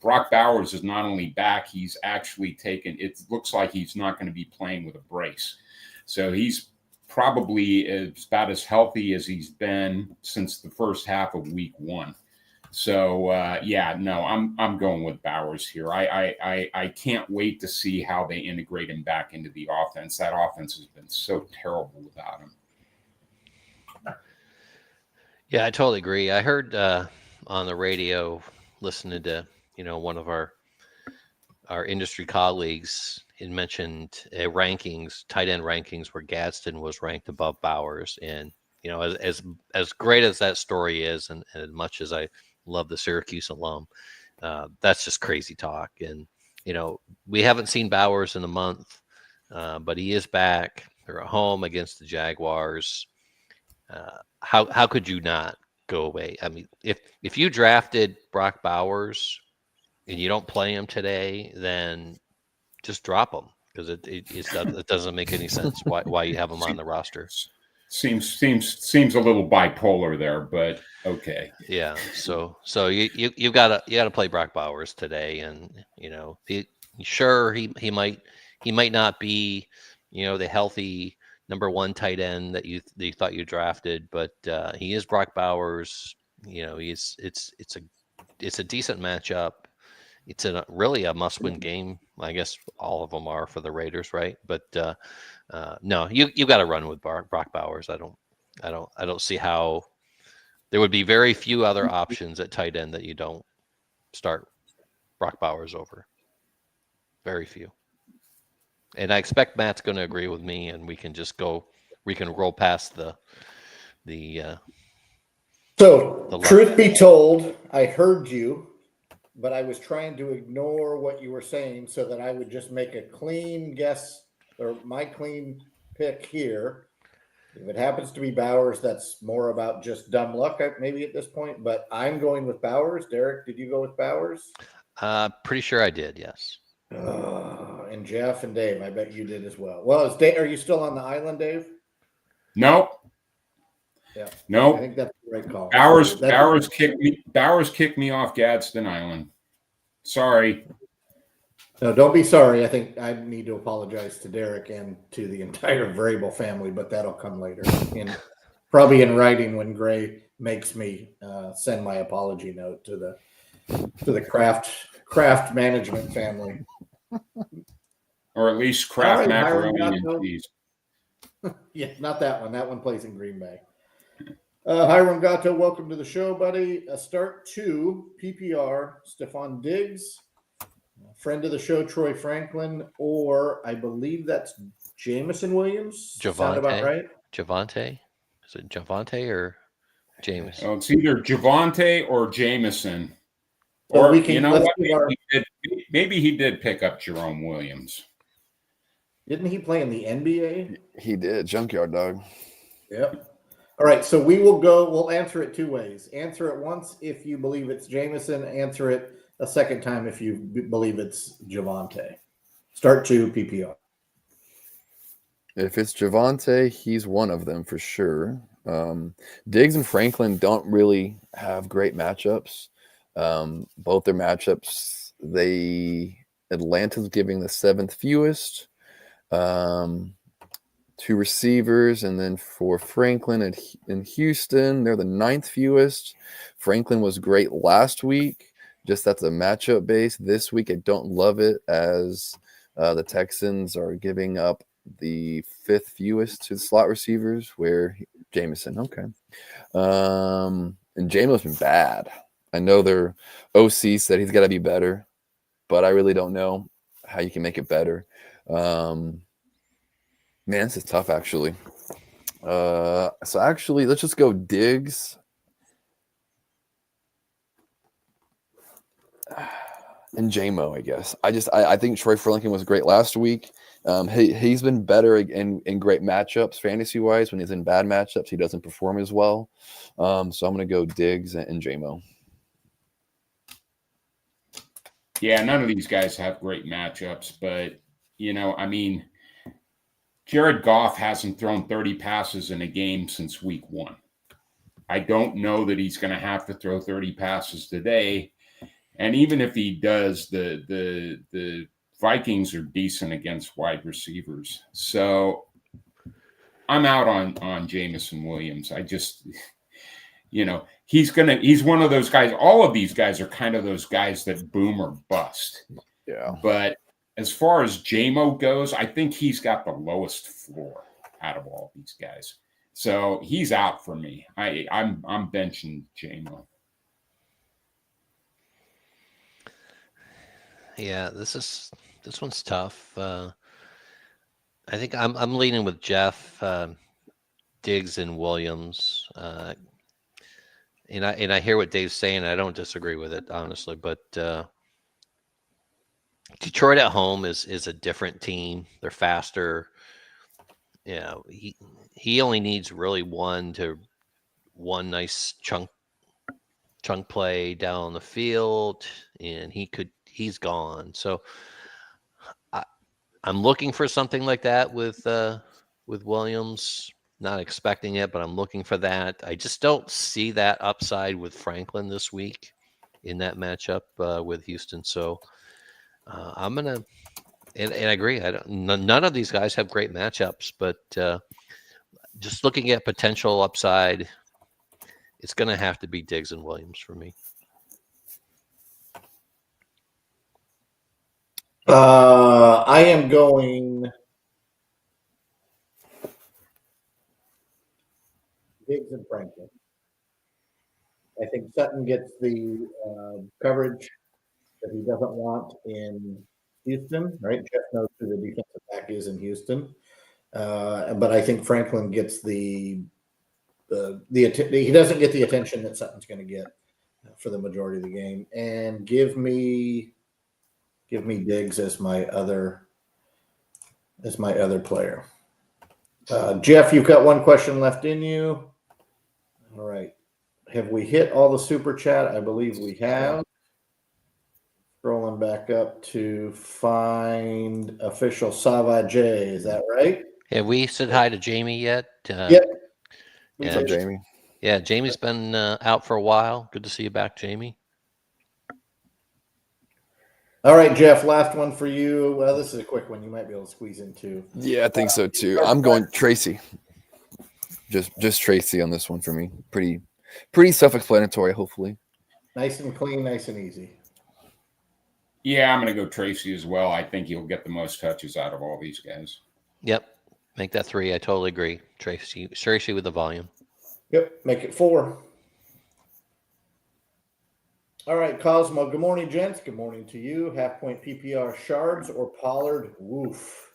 Brock Bowers is not only back, he's actually taken, it looks like he's not going to be playing with a brace. So he's probably about as healthy as he's been since the first half of week 1. So I'm going with Bowers here. I can't wait to see how they integrate him back into the offense. That offense has been so terrible without him. Yeah, I totally agree. I heard on the radio, listening to one of our industry colleagues, it mentioned tight end rankings, where Gadsden was ranked above Bowers. And as great as that story is, and as much as I love the Syracuse alum, that's just crazy talk. And we haven't seen Bowers in a month, but he is back. They're at home against the Jaguars. How could you not go away? I mean, if you drafted Brock Bowers and you don't play him today, then just drop him, because it doesn't make any sense why you have him on the roster. Seems a little bipolar there, but okay. Yeah. So you gotta play Brock Bowers today, and he might not be the healthy number 1 tight end that you thought you drafted, but he is Brock Bowers. It's a decent matchup. It's really a must-win game. I guess all of them are for the Raiders, right? But no, you got to run with Brock Bowers. I don't see how there would be very few other options at tight end that you don't start Brock Bowers over. Very few. And I expect Matt's going to agree with me, and we can roll past the truth be told, I heard you, but I was trying to ignore what you were saying so that I would just make a clean guess, or my clean pick here. If it happens to be Bowers, that's more about just dumb luck maybe at this point, but I'm going with Bowers. Derek, did you go with Bowers? Pretty sure I did, yes. And Jeff and Dave, I bet you did as well. Well, are you still on the island, Dave? No. Yeah. No. I think that's the right call. Bowers kicked me off Gadsden Island. Sorry. No, don't be sorry. I think I need to apologize to Derek and to the entire Vrabel family, but that'll come later. Probably in writing when Gray makes me send my apology note to the Kraft management family. Or at least Kraft macaroni and cheese. Yeah, not that one. That one plays in Green Bay. Hiram Gato, welcome to the show, buddy. Start 2, PPR, Stephon Diggs, friend of the show, Troy Franklin, or I believe that's Jamison Williams. Sound about right? Javante? Is it Javante or Jameis? Oh, it's either Javante or Jameson. So Or, we can, you know let's what? give our, Maybe he did pick up Jerome Williams. didn't he play in the NBA? He did. Junkyard dog. Yep. All right, so we'll answer it 2 ways. Answer it once if you believe it's Jameson. Answer it a second time if you believe it's Javante. Start 2, PPR. If it's Javante, he's one of them for sure. Diggs and Franklin don't really have great matchups. Both their matchups, Atlanta's giving the 7th fewest. 2 receivers, and then for Franklin in Houston, they're the 9th fewest. Franklin was great last week. Just that's a matchup base. This week, I don't love it as the Texans are giving up the 5th fewest to the slot receivers, where Jameson. Okay. And Jamo's been bad. I know their OC said he's got to be better, but I really don't know how you can make it better. Man, this is tough, actually. So actually, let's just go Diggs and JMO, I guess. I think Troy Franklin was great last week. He's been better in great matchups, fantasy-wise. When he's in bad matchups, he doesn't perform as well. So I'm going to go Diggs and JMO. Yeah, none of these guys have great matchups, but, Jared Goff hasn't thrown 30 passes in a game since week 1. I don't know that he's going to have to throw 30 passes today. And even if he does, the Vikings are decent against wide receivers. So I'm out on Jameson Williams. I just, he's one of those guys. All of these guys are kind of those guys that boom or bust. Yeah. But as far as JMO goes, I think he's got the lowest floor out of all these guys. So he's out for me. I'm benching JMO. Yeah, this one's tough. I think I'm leaning with Jeff, Diggs and Williams. And I hear what Dave's saying. I don't disagree with it, honestly, but Detroit at home is a different team. They're faster. He only needs really one nice chunk play down the field, and he's gone. So I'm looking for something like that with Williams. Not expecting it, but I'm looking for that. I just don't see that upside with Franklin this week in that matchup with Houston. So I'm gonna, and I agree. None of these guys have great matchups, but just looking at potential upside, it's gonna have to be Diggs and Williams for me. I am going Diggs and Franklin. I think Sutton gets the coverage that he doesn't want in Houston, right? Jeff knows who the defensive back is in Houston. But I think Franklin gets he doesn't get the attention that Sutton's going to get for the majority of the game. And give me Diggs as my other player. Jeff, you've got one question left in you. All right. Have we hit all the super chat? I believe we have. Scrolling back up to find official Sava J. Is that right? Have we said hi to Jamie yet? Yep. What's up, Jamie? Yeah, Jamie's been out for a while. Good to see you back, Jamie. All right, Jeff, last one for you. Well, this is a quick one. You might be able to squeeze in two. Yeah, I think so too. I'm going Tracy. Just Tracy on this one for me. Pretty self-explanatory, hopefully. Nice and clean, nice and easy. Yeah, I'm going to go Tracy as well. I think he'll get the most touches out of all these guys. Yep. Make that 3. I totally agree. Tracy with the volume. Yep, make it 4. All right, Cosmo. Good morning, gents. Good morning to you. Half point PPR Shards or Pollard. Woof.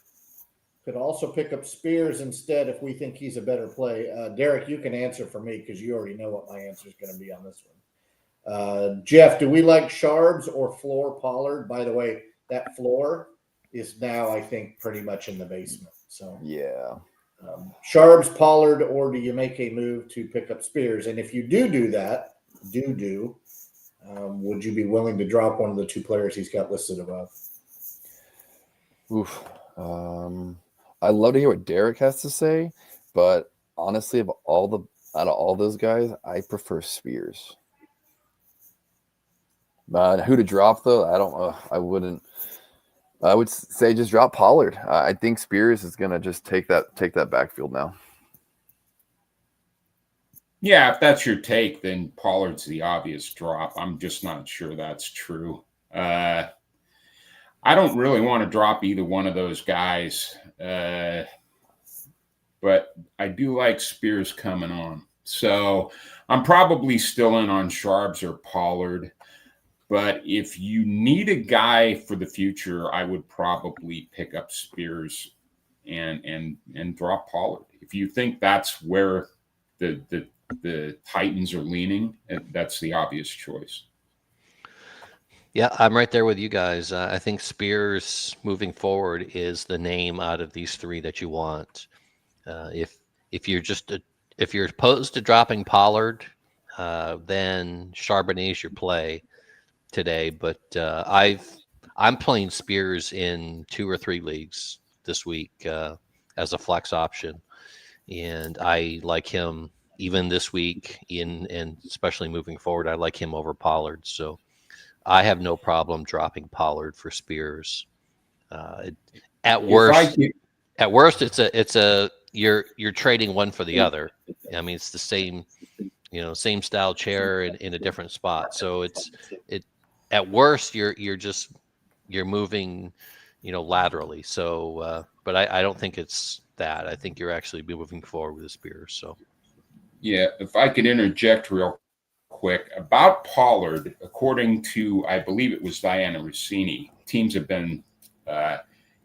Could also pick up Spears instead if we think he's a better play. Derek, you can answer for me because you already know what my answer is going to be on this one. Jeff, do we like Shards or floor Pollard? By the way, that floor is now, I think, pretty much in the basement. So Yeah. Shards, Pollard, or do you make a move to pick up Spears? And if you do that, would you be willing to drop one of the 2 players he's got listed above? Oof. I'd love to hear what Derek has to say, but honestly, out of all those guys, I prefer Spears. Who to drop though? I don't know. I wouldn't. I would say just drop Pollard. I think Spears is gonna just take that backfield now. Yeah, if that's your take, then Pollard's the obvious drop. I'm just not sure that's true. I don't really want to drop either one of those guys, but I do like Spears coming on. So I'm probably still in on Sharps or Pollard. But if you need a guy for the future, I would probably pick up Spears and drop Pollard. If you think that's where the Titans are leaning, that's the obvious choice. Yeah, I'm right there with you guys. I think Spears moving forward is the name out of these 3 that you want. If you're opposed to dropping Pollard, then Charbonnet's your play today. But I'm playing Spears in 2 or 3 leagues this week as a flex option, and I like him even this week and especially moving forward. I like him over Pollard, so I have no problem dropping Pollard for Spears. At worst, it's you're trading one for the other. I mean, it's the same same style chair in a different spot. So at worst you're moving, laterally. So, but I don't think it's that. I think you're actually moving forward with the Spears. So, yeah, if I could interject real quick about Pollard, according to, I believe it was Diana Rossini, teams have been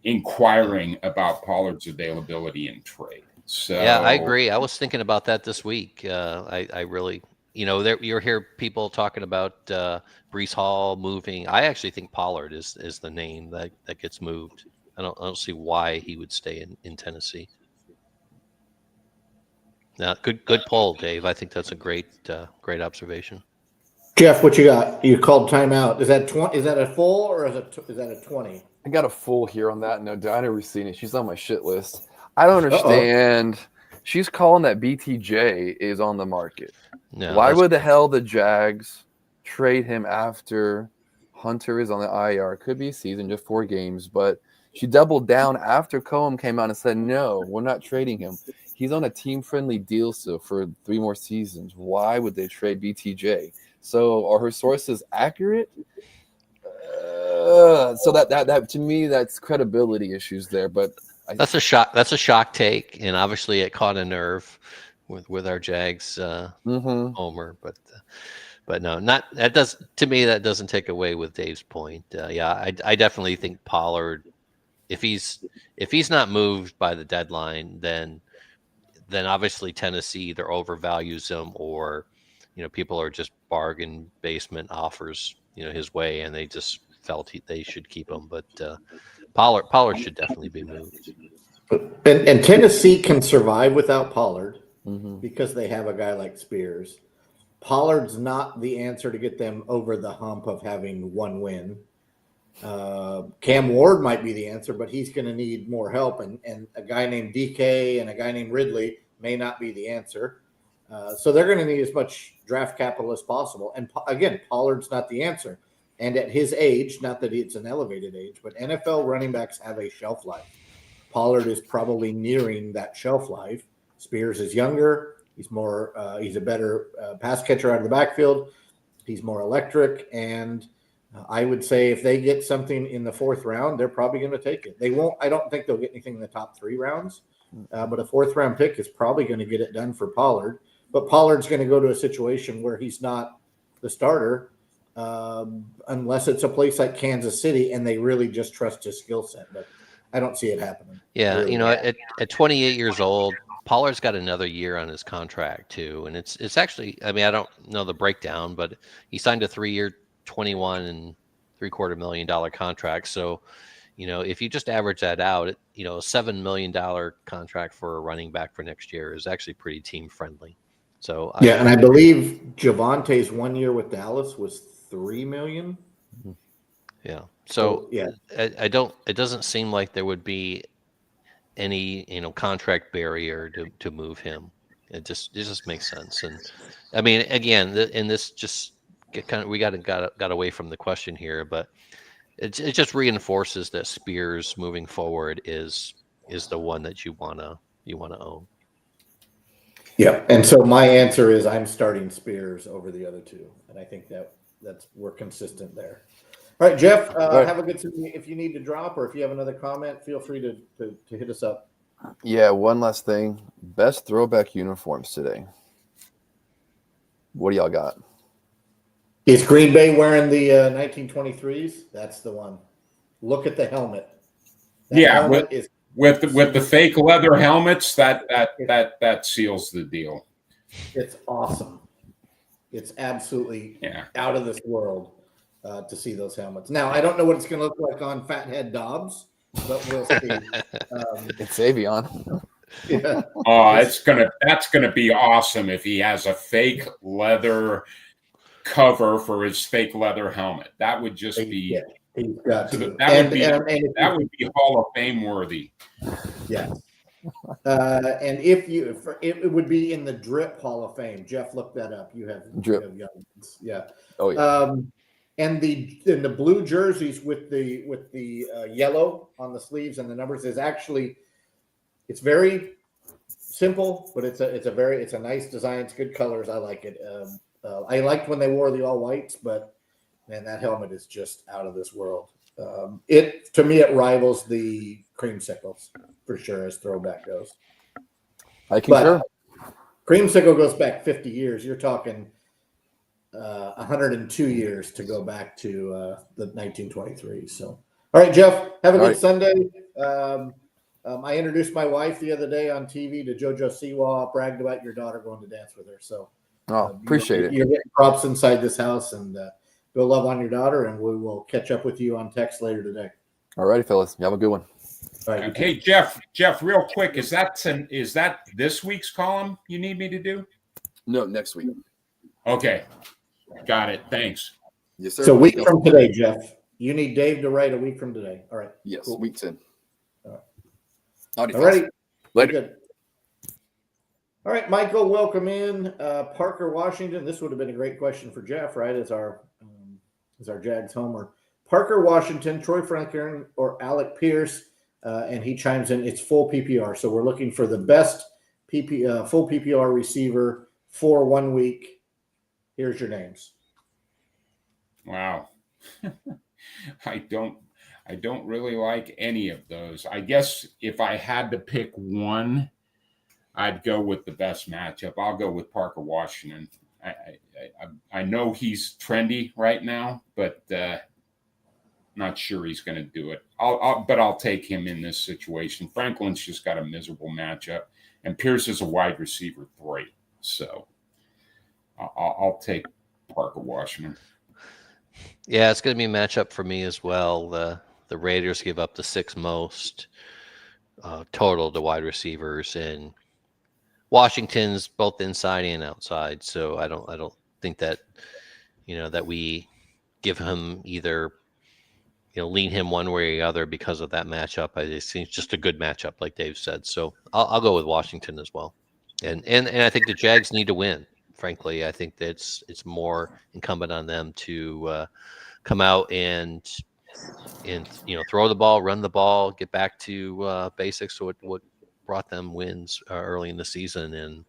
inquiring about Pollard's availability in trade. So yeah, I agree. I was thinking about that this week. I really, you hear people talking about Breece Hall moving. I actually think Pollard is the name that gets moved. I don't see why he would stay in Tennessee. Now, good poll, Dave. I think that's a great observation. Jeff, what you got? You called timeout. Is that 20? Is that a full or is that a 20? I got a full here on that. No, Diana Rossini, she's on my shit list. I don't understand. Uh-oh. She's calling that BTJ is on the market. No, why would the hell the Jags trade him after Hunter is on the IR? Could be a season, just 4 games, but she doubled down after Cohen came out and said, no, we're not trading him. He's on a team-friendly deal still for 3 more seasons. Why would they trade BTJ? So are her sources accurate? So that to me, that's credibility issues there. But that's a shock. That's a shock take, and obviously it caught a nerve with our Jags homer. But no, not that does to me. That doesn't take away with Dave's point. Yeah, I definitely think Pollard, if he's not moved by the deadline, then obviously Tennessee either overvalues him or people are just bargain basement offers his way, and they just felt they should keep him. But Pollard should definitely be moved. And Tennessee can survive without Pollard because they have a guy like Spears. Pollard's not the answer to get them over the hump of having 1 win. Cam Ward might be the answer, but he's going to need more help. And a guy named DK and a guy named Ridley may not be the answer. So they're going to need as much draft capital as possible. And again, Pollard's not the answer. And at his age, not that it's an elevated age, but NFL running backs have a shelf life. Pollard is probably nearing that shelf life. Spears is younger. He's more. He's a better pass catcher out of the backfield. He's more electric. And I would say if they get something in the 4th round, they're probably going to take it. They won't. I don't think they'll get anything in the top 3 rounds. But a 4th round pick is probably going to get it done for Pollard. but Pollard's going to go to a situation where he's not the starter unless it's a place like Kansas City and they really just trust his skill set. But I don't see it happening. Yeah, Really. at 28 years old, Pollard's got another year on his contract too, and it's actually, I mean, I don't know the breakdown, but he signed a 3-year, $21.75 million contract. So, if you just average that out, a $7 million contract for a running back for next year is actually pretty team friendly. So and I believe Javante's 1 year with Dallas was $3 million. Yeah. So yeah, I don't. It doesn't seem like there would be any contract barrier to move him. It just makes sense. And I mean, again, and this just we got away from the question here, but it just reinforces that Spears moving forward is the one that you wanna own. Yeah, and so my answer is I'm starting Spears over the other two, and I think that's we're consistent there. All right, Jeff, have a good season. If you need to drop or if you have another comment, feel free to hit us up. Yeah, one last thing. Best throwback uniforms today. What do y'all got? Is Green Bay wearing the 1923s? That's the one. Look at the helmet. That helmet with the fake leather helmets, that seals the deal. It's awesome. It's absolutely out of this world. To see those helmets. Now, I don't know what it's going to look like on Fathead Dobbs, but we'll see. It's Savion. Yeah. Oh, that's gonna be awesome if he has a fake leather cover for his fake leather helmet. That would just be that would be Hall of Fame worthy. Yeah. And it would be in the Drip Hall of Fame. Jeff, look that up. You have young ones. Yeah. Oh yeah. And the blue jerseys with the yellow on the sleeves and the numbers is actually, it's very simple, but it's a nice design. It's good colors. I like it. I liked when they wore the all whites, but man, that helmet is just out of this world. To me it rivals the creamsicles for sure as throwback goes. I concur. But creamsicle goes back 50 years. You're talking 102 years to go back to the 1923. So, all right, Jeff, have a good Sunday. I introduced my wife the other day on TV to JoJo Siwa, bragged about your daughter going to dance with her. So, appreciate it. You're getting props inside this house, and go love on your daughter, and we will catch up with you on text later today. All righty, fellas. You have a good one. All right. Okay, Jeff, real quick, is that this week's column you need me to do? No, next week. Okay. Got it. Thanks. Yes, sir. So a week from today, Jeff. You need Dave to write a week from today. All right. Yes, cool. week 10. All right. Later. Good. All right, Michael, welcome in. Parker, Washington. This would have been a great question for Jeff, right? As our Jags homer. Parker, Washington, Troy Franklin, or Alec Pierce, and he chimes in. It's full PPR, so we're looking for the best full PPR receiver for 1 week. Here's your names. Wow. I don't really like any of those. I guess if I had to pick one, I'd go with the best matchup. I'll go with Parker Washington. I know he's trendy right now, but not sure he's going to do it. But I'll take him in this situation. Franklin's just got a miserable matchup, and Pierce is a wide receiver 3. So I'll take Parker Washington. Yeah, it's going to be a matchup for me as well. The Raiders give up the 6th most total to wide receivers, and Washington's both inside and outside. So I don't think that that we give him either lean him one way or the other because of that matchup. I think it's just a good matchup, like Dave said. So I'll go with Washington as well, and I think the Jags need to win. Frankly, I think that it's more incumbent on them to come out and throw the ball, run the ball, get back to basics. So what brought them wins early in the season, and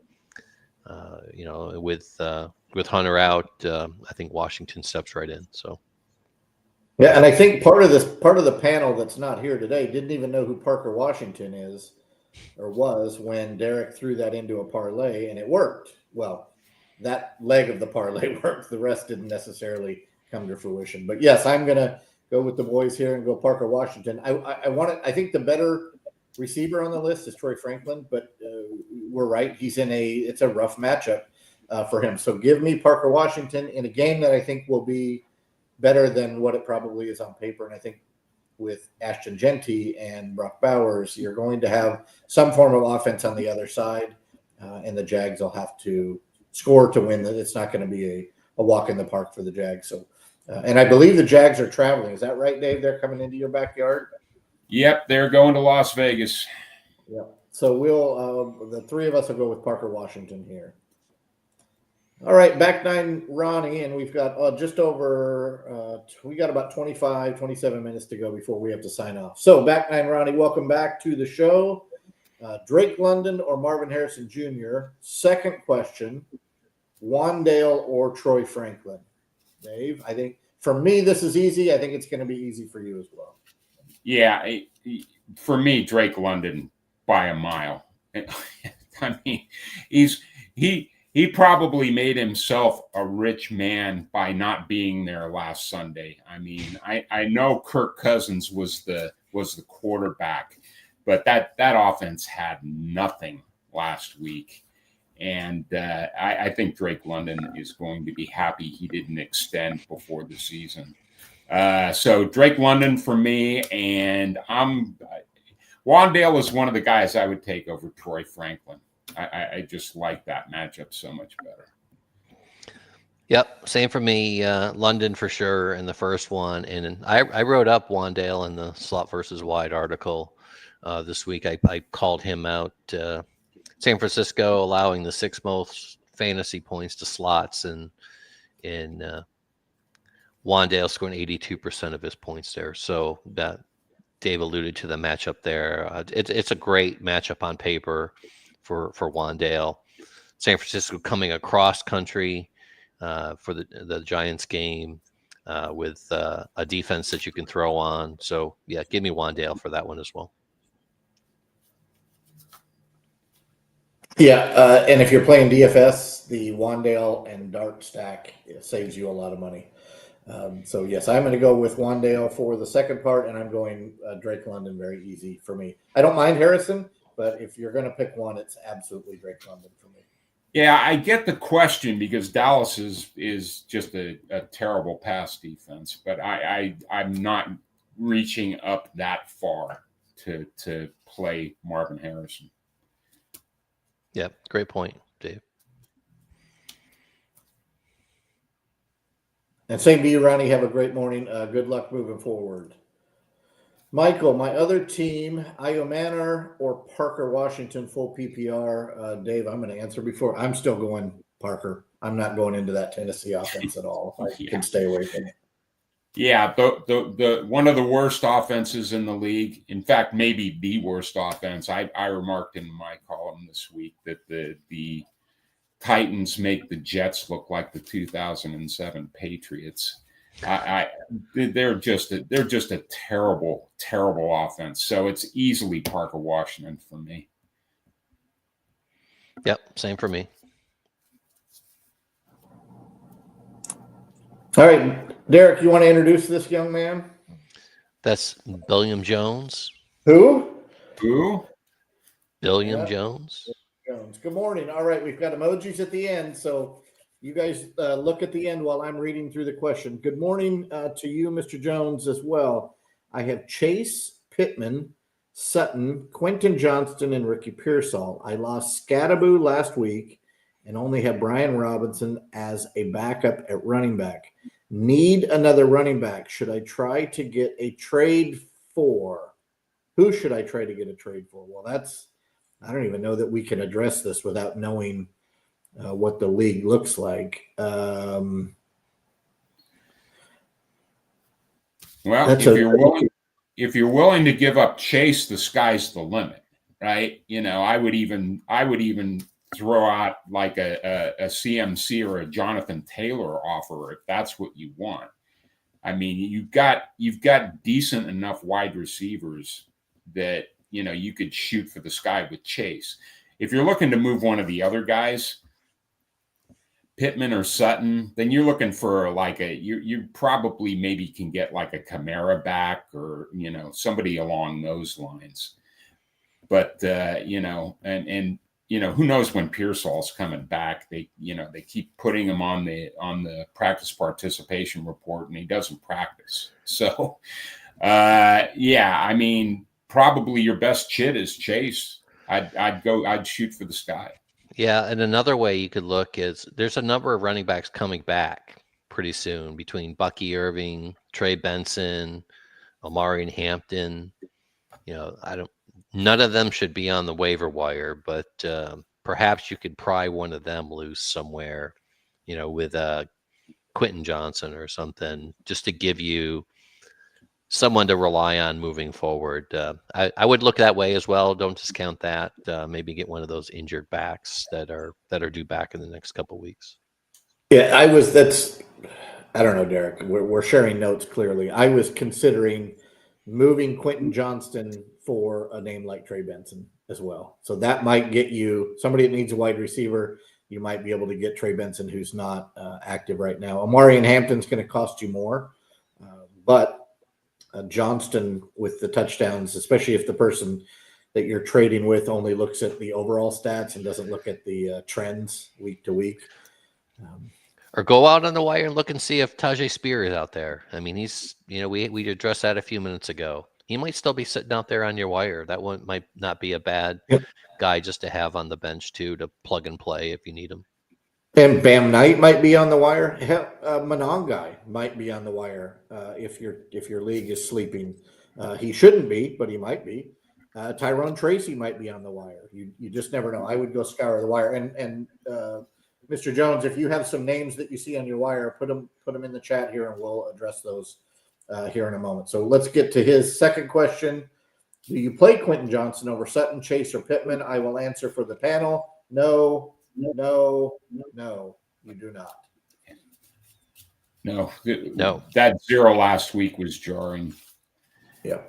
with Hunter out, I think Washington steps right in. So yeah, and I think part of the panel that's not here today didn't even know who Parker Washington is or was when Derek threw that into a parlay, and it worked. well, that leg of the parlay worked. The rest didn't necessarily come to fruition. But yes, I'm going to go with the boys here and go Parker Washington. I think the better receiver on the list is Troy Franklin, but we're right. It's a rough matchup for him. So give me Parker Washington in a game that I think will be better than what it probably is on paper. And I think with Ashton Genty and Brock Bowers, you're going to have some form of offense on the other side, and the Jags will have to score to win. It's not going to be a walk in the park for the Jags. So, and I believe the Jags are traveling. Is that right, Dave? They're coming into your backyard? Yep, they're going to Las Vegas. Yeah. So we'll the three of us will go with Parker Washington here. All right, back nine, Ronnie, and we've got just over, we got about 25, 27 minutes to go before we have to sign off. So back nine, Ronnie, welcome back to the show. Drake London or Marvin Harrison Jr. Second question, Wandale or Troy Franklin? Dave, I think for me, this is easy. I think it's going to be easy for you as well. Yeah, for me, Drake London by a mile. I mean, he probably made himself a rich man by not being there last Sunday. I mean, I know Kirk Cousins was the quarterback, but that offense had nothing last week. And I think Drake London is going to be happy he didn't extend before the season. So Drake London for me, and Wandale is one of the guys I would take over Troy Franklin. I just like that matchup so much better. Yep, same for me. London for sure in the first one, and I wrote up Wandale in the Slot versus Wide article this week. I called him out. San Francisco allowing the sixth most fantasy points to slots, and Wandale scoring 82% of his points there. So that Dave alluded to the matchup there. It's a great matchup on paper for Wandale. San Francisco coming across country for the Giants game with a defense that you can throw on. So yeah, give me Wandale for that one as well. Yeah, and if you're playing DFS, the Wandale and Dart stack saves you a lot of money. So yes, I'm going to go with Wandale for the second part, and I'm going Drake London, very easy for me. I don't mind Harrison, but if you're going to pick one, it's absolutely Drake London for me. Yeah, I get the question because Dallas is just a terrible pass defense, but I'm not reaching up that far to play Marvin Harrison. Yeah, great point, Dave. And same to you, Ronnie. Have a great morning. Good luck moving forward. Michael, my other team, Io Manor or Parker Washington, full PPR. Dave, I'm going to answer before. I'm still going Parker. I'm not going into that Tennessee offense at all. If I can stay away from it. Yeah, the one of the worst offenses in the league. In fact, maybe the worst offense. I remarked in my column this week that the Titans make the Jets look like the 2007 Patriots. They're just a terrible offense. So it's easily Parker Washington for me. Yep, same for me. All right, Derek, you want to introduce this young man? That's Billiam Jones. Who? Billiam Jones. Good morning. All right, we've got emojis at the end, so you guys look at the end while I'm reading through the question. Good morning to you, Mr. Jones, as well. I have Chase, Pittman, Sutton, Quentin Johnston, and Ricky Pearsall. I lost Scattaboo last week and only have Brian Robinson as a backup at running back. Need another running back. Should I try to get a trade for? Who should I try to get a trade for? Well, I don't even know that we can address this without knowing what the league looks like. Well, if you're willing to give up Chase, the sky's the limit, right? You know, I would even throw out like a CMC or a Jonathan Taylor offer if that's what you want. I mean, you've got decent enough wide receivers that, you know, you could shoot for the sky with Chase. If you're looking to move one of the other guys, Pittman or Sutton, then you're looking for like you probably maybe can get like a Kamara back or, somebody along those lines. But, and who knows when Pearsall's coming back. They keep putting him on the practice participation report and he doesn't practice. So, I mean, probably your best chit is Chase. I'd shoot for the sky. Yeah, and another way you could look is there's a number of running backs coming back pretty soon between Bucky Irving, Trey Benson, Omari and Hampton. None of them should be on the waiver wire, but perhaps you could pry one of them loose somewhere, with Quentin Johnson or something, just to give you someone to rely on moving forward. I would look that way as well. Don't discount that. Maybe get one of those injured backs that are due back in the next couple of weeks. Yeah, I don't know, Derek. We're sharing notes clearly. I was considering moving Quentin Johnston for a name like Trey Benson as well. So that might get you somebody that needs a wide receiver. You might be able to get Trey Benson, who's not active right now. Omari and Hampton's going to cost you more, but Johnston with the touchdowns, especially if the person that you're trading with only looks at the overall stats and doesn't look at the trends week to week. Or go out on the wire and look and see if Tajay Spear is out there. I mean, he's, we addressed that a few minutes ago. He might still be sitting out there on your wire. That one might not be a bad guy just to have on the bench too, to plug and play if you need him. And Bam Knight might be on the wire. Monongai might be on the wire if your league is sleeping. He shouldn't be, but he might be. Tyrone Tracy might be on the wire. You just never know. I would go scour the wire. And Mr. Jones, if you have some names that you see on your wire, put them in the chat here, and we'll address those here in a moment. So let's get to his second question. Do you play Quentin Johnson over Sutton, Chase, or Pittman? I will answer for the panel. No, you do not. No. That 0 last week was jarring. Yeah.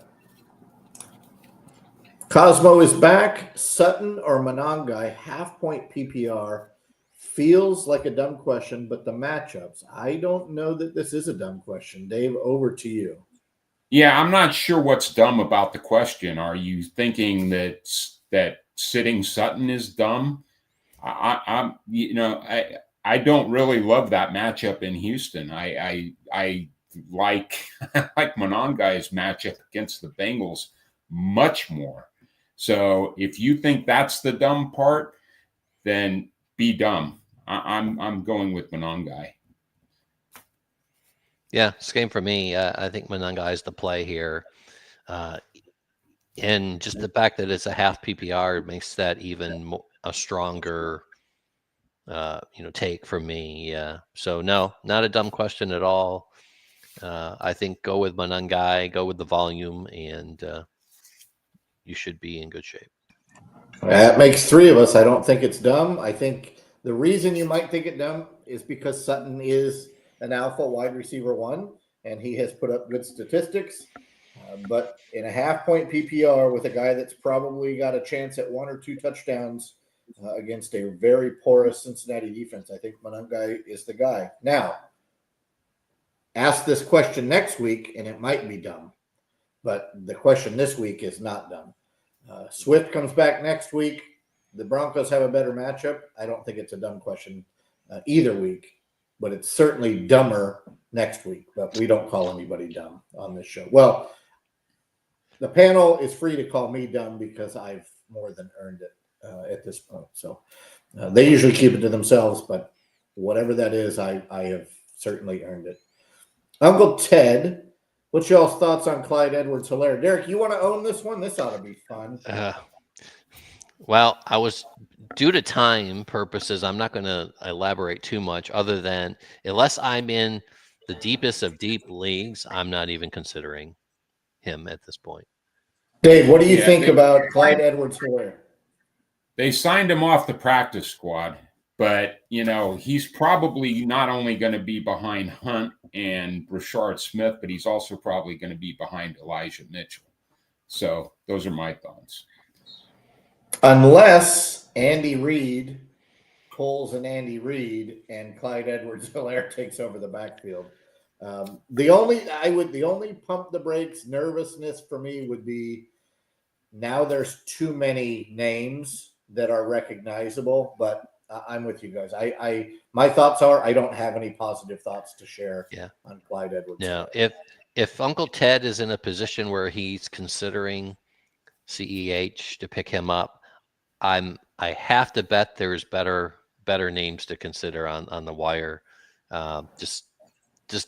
Cosmo is back. Sutton or Monongai, half-point PPR. Feels like a dumb question, but the matchups, I don't know that this is a dumb question. Dave, over to you. Yeah, I'm not sure what's dumb about the question. Are you thinking that sitting Sutton is dumb? I don't really love that matchup in Houston. I like Monongai's matchup against the Bengals much more. So if you think that's the dumb part, then be dumb. I'm going with Monongai. Yeah, same for me. I think Monongai is the play here. And just the fact that it's a half PPR makes that even a stronger, take for me. So no, not a dumb question at all. I think go with Monongai, go with the volume, and you should be in good shape. That makes 3 of us. I don't think it's dumb. I think the reason you might think it dumb is because Sutton is an alpha wide receiver 1, and he has put up good statistics. But in a half-point PPR with a guy that's probably got a chance at 1 or 2 touchdowns against a very porous Cincinnati defense, I think Monongai is the guy. Now, ask this question next week, and it might be dumb. But the question this week is not dumb. Swift comes back next week. The Broncos have a better matchup. I don't think it's a dumb question either week, but it's certainly dumber next week. But we don't call anybody dumb on this show. Well, the panel is free to call me dumb because I've more than earned it at this point. So they usually keep it to themselves, but whatever that is, I have certainly earned it. Uncle Ted, what's y'all's thoughts on Clyde Edwards-Helaire? Derek, you want to own this one? This ought to be fun. Well, I was due to time purposes. I'm not going to elaborate too much other than unless I'm in the deepest of deep leagues, I'm not even considering him at this point. Dave, what do you think about Clyde Edwards-Helaire? They signed him off the practice squad, but, he's probably not only going to be behind Hunt and Rashard Smith, but he's also probably going to be behind Elijah Mitchell. So those are my thoughts. Unless Andy Reid Coles and Andy Reid, and Clyde Edwards-Helaire takes over the backfield. The only pump the brakes nervousness for me would be now there's too many names that are recognizable, but I'm with you guys. My thoughts are I don't have any positive thoughts to share on Clyde Edwards. Now, if Uncle Ted is in a position where he's considering CEH to pick him up, I have to bet there's better names to consider on the wire. Just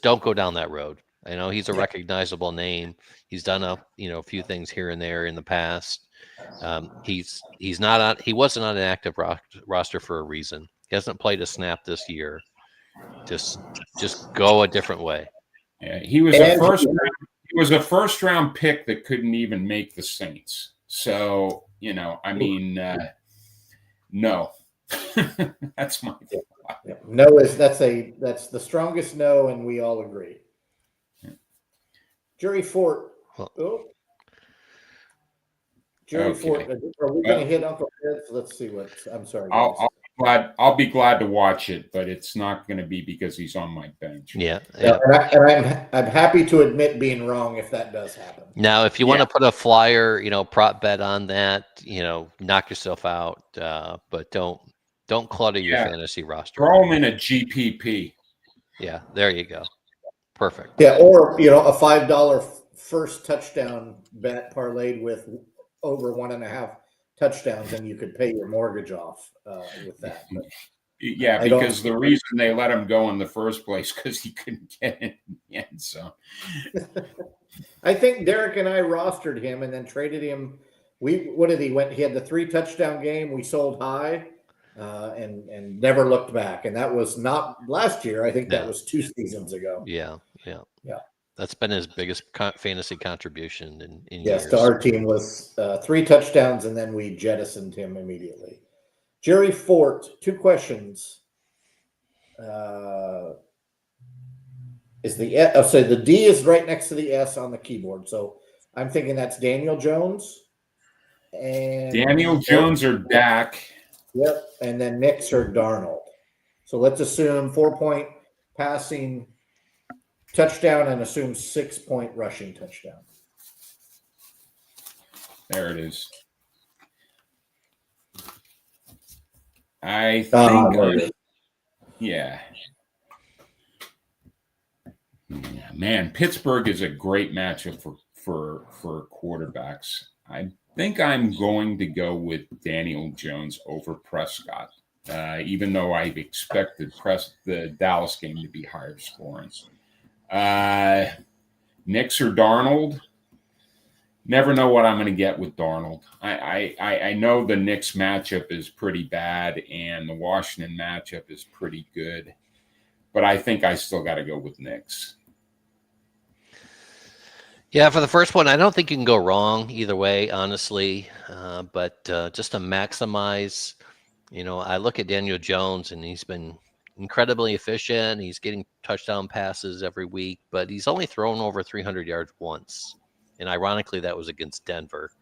don't go down that road. I know he's a recognizable name. He's done a few things here and there in the past. He wasn't on an active roster for a reason. He hasn't played a snap this year. Just go a different way. Yeah, he was a first round pick that couldn't even make the Saints. So, I mean, no. That's my thought. Yeah. No that's the strongest no, and we all agree. Jerry Fort. Jerry Fort. Are we going to hit Uncle Ted? Let's see what. I'm sorry. I'll be glad to watch it, but it's not going to be because he's on my bench. Yeah. And I'm happy to admit being wrong if that does happen. Now, if you want to put a flyer, prop bet on that, knock yourself out. But don't clutter your fantasy roster. Throw him in a GPP. Yeah, there you go. Perfect. Yeah, or a $5 first touchdown bet parlayed with over 1.5 touchdowns, and you could pay your mortgage off with that. But yeah, because the reason they let him go in the first place because he couldn't get in the end zone. I think Derek and I rostered him and then traded him. What did he went? He had the 3 touchdown game. We sold high. And never looked back. And that was not last year. I think that was 2 seasons ago. Yeah. That's been his biggest fantasy contribution in yes, years. To our team was 3 touchdowns, and then we jettisoned him immediately. Jerry Fort, 2 questions. Is the D is right next to the S on the keyboard. So I'm thinking that's Daniel Jones. And Daniel Jones or Dak. Yep, and then Nix or Darnold. So let's assume 4-point passing touchdown and assume 6-point rushing touchdown. There it is. I think, man, Pittsburgh is a great matchup for quarterbacks. I think I'm going to go with Daniel Jones over Prescott, even though I expected the Dallas game to be higher scoring. Nix or Darnold? Never know what I'm going to get with Darnold. I know the Knicks matchup is pretty bad and the Washington matchup is pretty good, but I think I still got to go with Knicks. Yeah, for the first one, I don't think you can go wrong either way, honestly. But just to maximize, I look at Daniel Jones, and he's been incredibly efficient. He's getting touchdown passes every week, but he's only thrown over 300 yards once. And ironically, that was against Denver.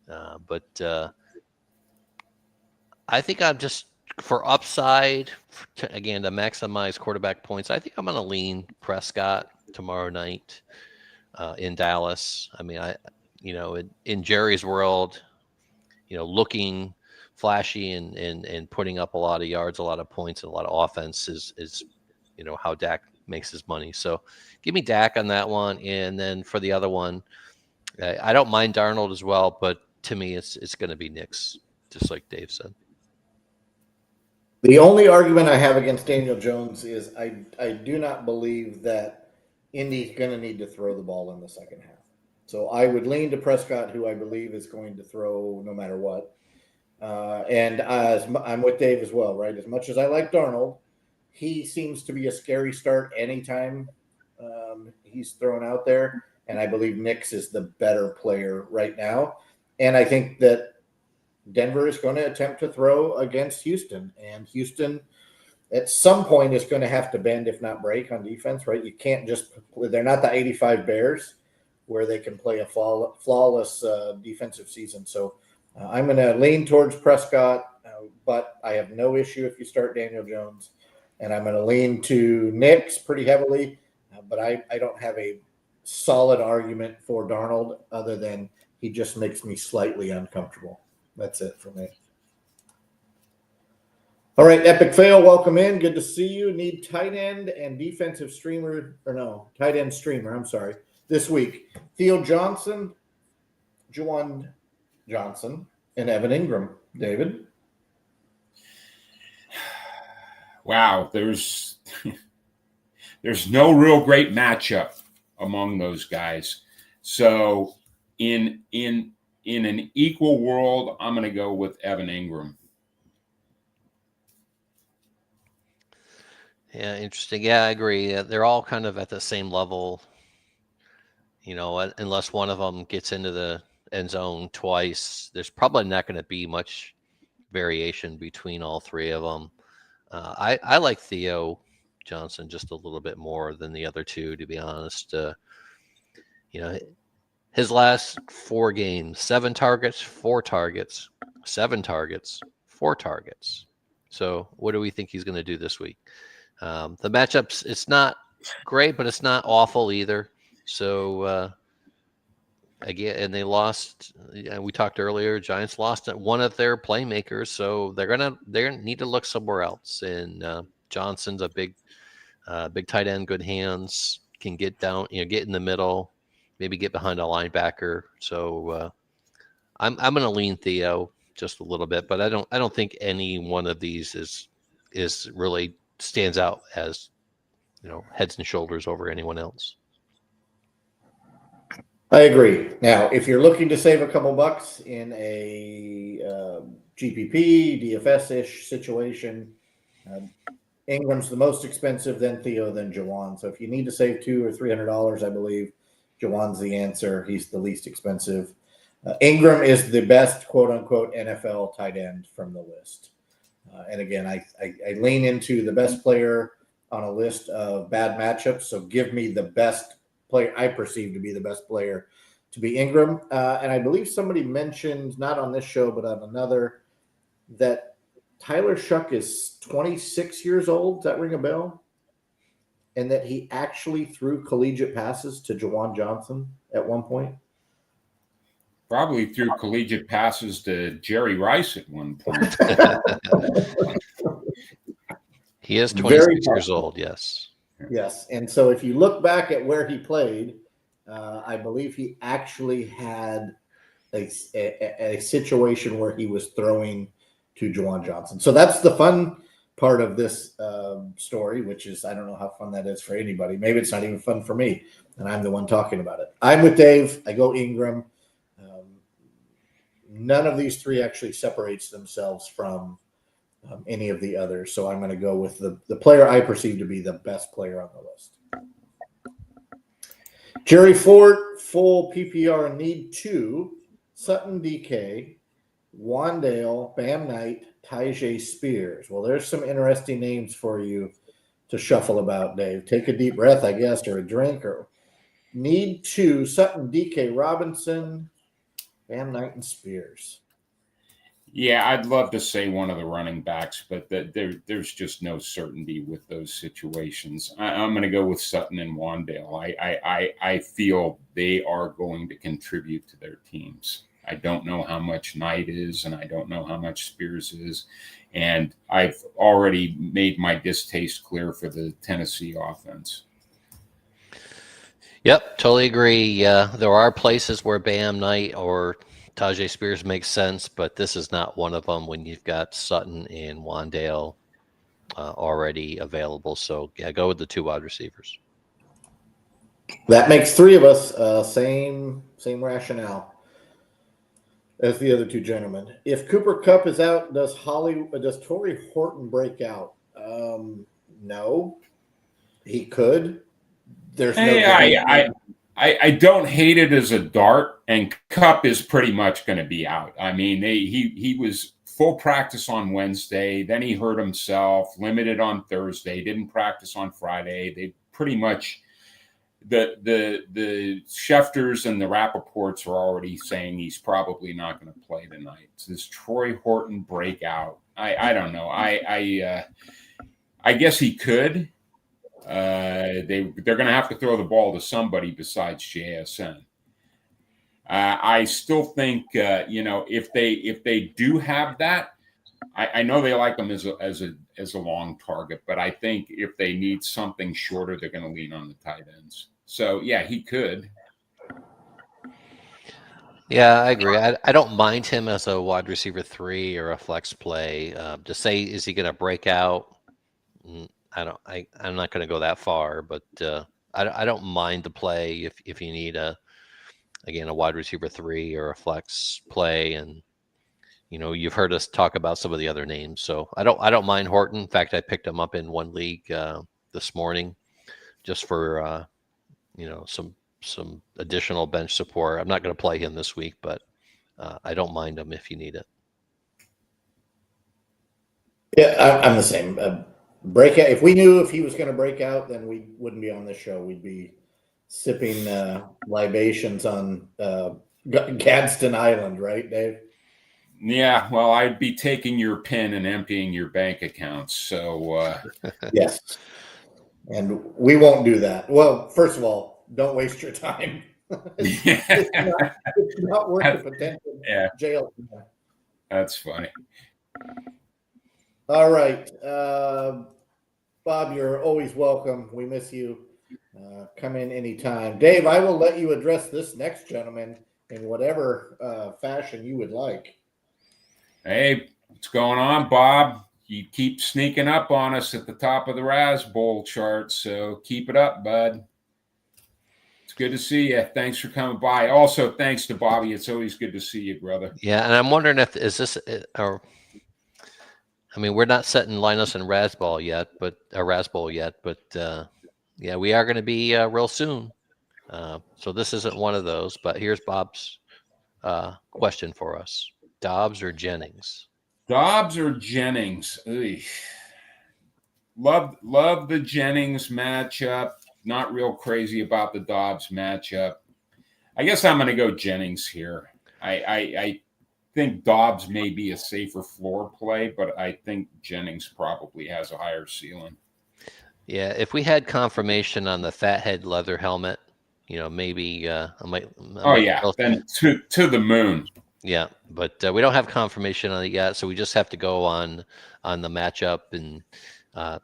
But I think I'm just, for upside, to maximize quarterback points, I think I'm going to lean Prescott tomorrow night. In Dallas. I mean, in Jerry's world, looking flashy and putting up a lot of yards, a lot of points, and a lot of offense is how Dak makes his money. So give me Dak on that one. And then for the other one, I don't mind Darnold as well, but to me, it's going to be Nix, just like Dave said. The only argument I have against Daniel Jones is I do not believe that Indy's going to need to throw the ball in the second half. So I would lean to Prescott, who I believe is going to throw no matter what. And I'm with Dave as well, right? As much as I like Darnold, he seems to be a scary start anytime he's thrown out there. And I believe Nix is the better player right now. And I think that Denver is going to attempt to throw against Houston. And Houston – at some point is going to have to bend, if not break, on defense, right? You can't they're not the 85 Bears where they can play a flawless defensive season. So I'm going to lean towards Prescott but I have no issue if you start Daniel Jones. And I'm going to lean to Knicks pretty heavily, but I don't have a solid argument for Darnold other than he just makes me slightly uncomfortable. That's it for me. All right, Epic Fail, welcome in. Good to see you. Need tight end and defensive streamer, or no, tight end streamer, I'm sorry, this week. Theo Johnson, Juwan Johnson, and Evan Ingram. David? Wow, there's no real great matchup among those guys. So in an equal world, I'm going to go with Evan Ingram. Yeah, interesting. Yeah, I agree. They're all kind of at the same level, unless one of them gets into the end zone twice. There's probably not going to be much variation between all three of them. I like Theo Johnson just a little bit more than the other two, to be honest. His last 4 games, 7 targets, 4 targets, 7 targets, 4 targets. So what do we think he's going to do this week? The matchups, it's not great, but it's not awful either. So again, and they lost. We talked earlier. Giants lost one of their playmakers, so they're gonna need to look somewhere else. And Johnson's a big tight end, good hands, can get down, get in the middle, maybe get behind a linebacker. So I'm gonna lean Theo just a little bit, but I don't think any one of these is really stands out as heads and shoulders over anyone else. I agree. Now, if you're looking to save a couple bucks in a GPP, DFS-ish situation, Ingram's the most expensive, then Theo, then Juwan. So if you need to save $200 or $300, I believe Juwan's the answer. He's the least expensive. Ingram is the best, quote-unquote, NFL tight end from the list. And again, I lean into the best player on a list of bad matchups. So give me the best player I perceive to be the best player to be Ingram. And I believe somebody mentioned, not on this show, but on another, that Tyler Shuck is 26 years old. Does that ring a bell? And that he actually threw collegiate passes to Juwan Johnson at one point. Probably threw collegiate passes to Jerry Rice at one point. He is 26 years old, yes. Yes. And so if you look back at where he played, I believe he actually had a situation where he was throwing to Juwan Johnson. So that's the fun part of this story, which is, I don't know how fun that is for anybody. Maybe it's not even fun for me, and I'm the one talking about it. I'm with Dave. I go Ingram. None of these three actually separates themselves from any of the others. So I'm going to go with the player I perceive to be the best player on the list. Jerry Ford, full PPR need 2. Sutton DK, Wandale, Bam Knight, Tyjae Spears. Well, there's some interesting names for you to shuffle about, Dave. Take a deep breath, I guess, or a drink. Or need 2, Sutton DK, Robinson, Bam Knight, and Spears. Yeah, I'd love to say one of the running backs, but there's just no certainty with those situations. I'm going to go with Sutton and Wandale. I feel they are going to contribute to their teams. I don't know how much Knight is, and I don't know how much Spears is. And I've already made my distaste clear for the Tennessee offense. Yep, totally agree. There are places where Bam Knight or Tyjae Spears makes sense, but this is not one of them when you've got Sutton and Wandale already available. So, yeah, go with the 2 wide receivers. That makes 3 of us. Same rationale as the other 2 gentlemen. If Cooper Kupp is out, does Torrey Horton break out? No, he could. There's no. I don't hate it as a dart, and Kupp is pretty much going to be out. I mean, he was full practice on Wednesday, then he hurt himself, limited on Thursday, didn't practice on Friday. They pretty much the Schefters and the Rappaports are already saying he's probably not going to play tonight. It's this Troy Horton breakout. I don't know. I guess he could. They're going to have to throw the ball to somebody besides JSN. I still think if they do have that, I know they like him as a long target, but I think if they need something shorter, they're going to lean on the tight ends. So yeah, he could. Yeah, I agree. I don't mind him as a wide receiver 3 or a flex play. To say, is he going to break out? I'm not going to go that far, but I don't mind the play if you need a wide receiver 3 or a flex play. And you've heard us talk about some of the other names, so I don't mind Horton. In fact, I picked him up in one league this morning just for some additional bench support. I'm not going to play him this week, but I don't mind him if you need it. Yeah, I'm the same. Breakout. If we knew if he was going to break out, then we wouldn't be on this show. We'd be sipping libations on Gadsden Island, right, Dave? Yeah, well, I'd be taking your pen and emptying your bank accounts. So yes, and we won't do that. Well, first of all, don't waste your time. it's not worth the potential jail. That's funny. All right, Bob, you're always welcome. We miss you. Come in anytime. Dave, I will let you address this next gentleman in whatever fashion you would like. Hey, what's going on, Bob? You keep sneaking up on us at the top of the Razzball chart, so keep it up, bud. It's good to see you. Thanks for coming by. Also, thanks to Bobby. It's always good to see you, brother. Yeah, and I'm wondering if we're not setting Linus and Razzball yet, but yeah, we are going to be real soon. So this isn't one of those, but here's Bob's question for us. Dobbs or Jennings? Dobbs or Jennings? Ugh. Love the Jennings matchup. Not real crazy about the Dobbs matchup. I guess I'm going to go Jennings here. I think Dobbs may be a safer floor play, but I think Jennings probably has a higher ceiling. Yeah, if we had confirmation on the fathead leather helmet, maybe I might. Then to the moon. Yeah, but we don't have confirmation on it yet, so we just have to go on the matchup, and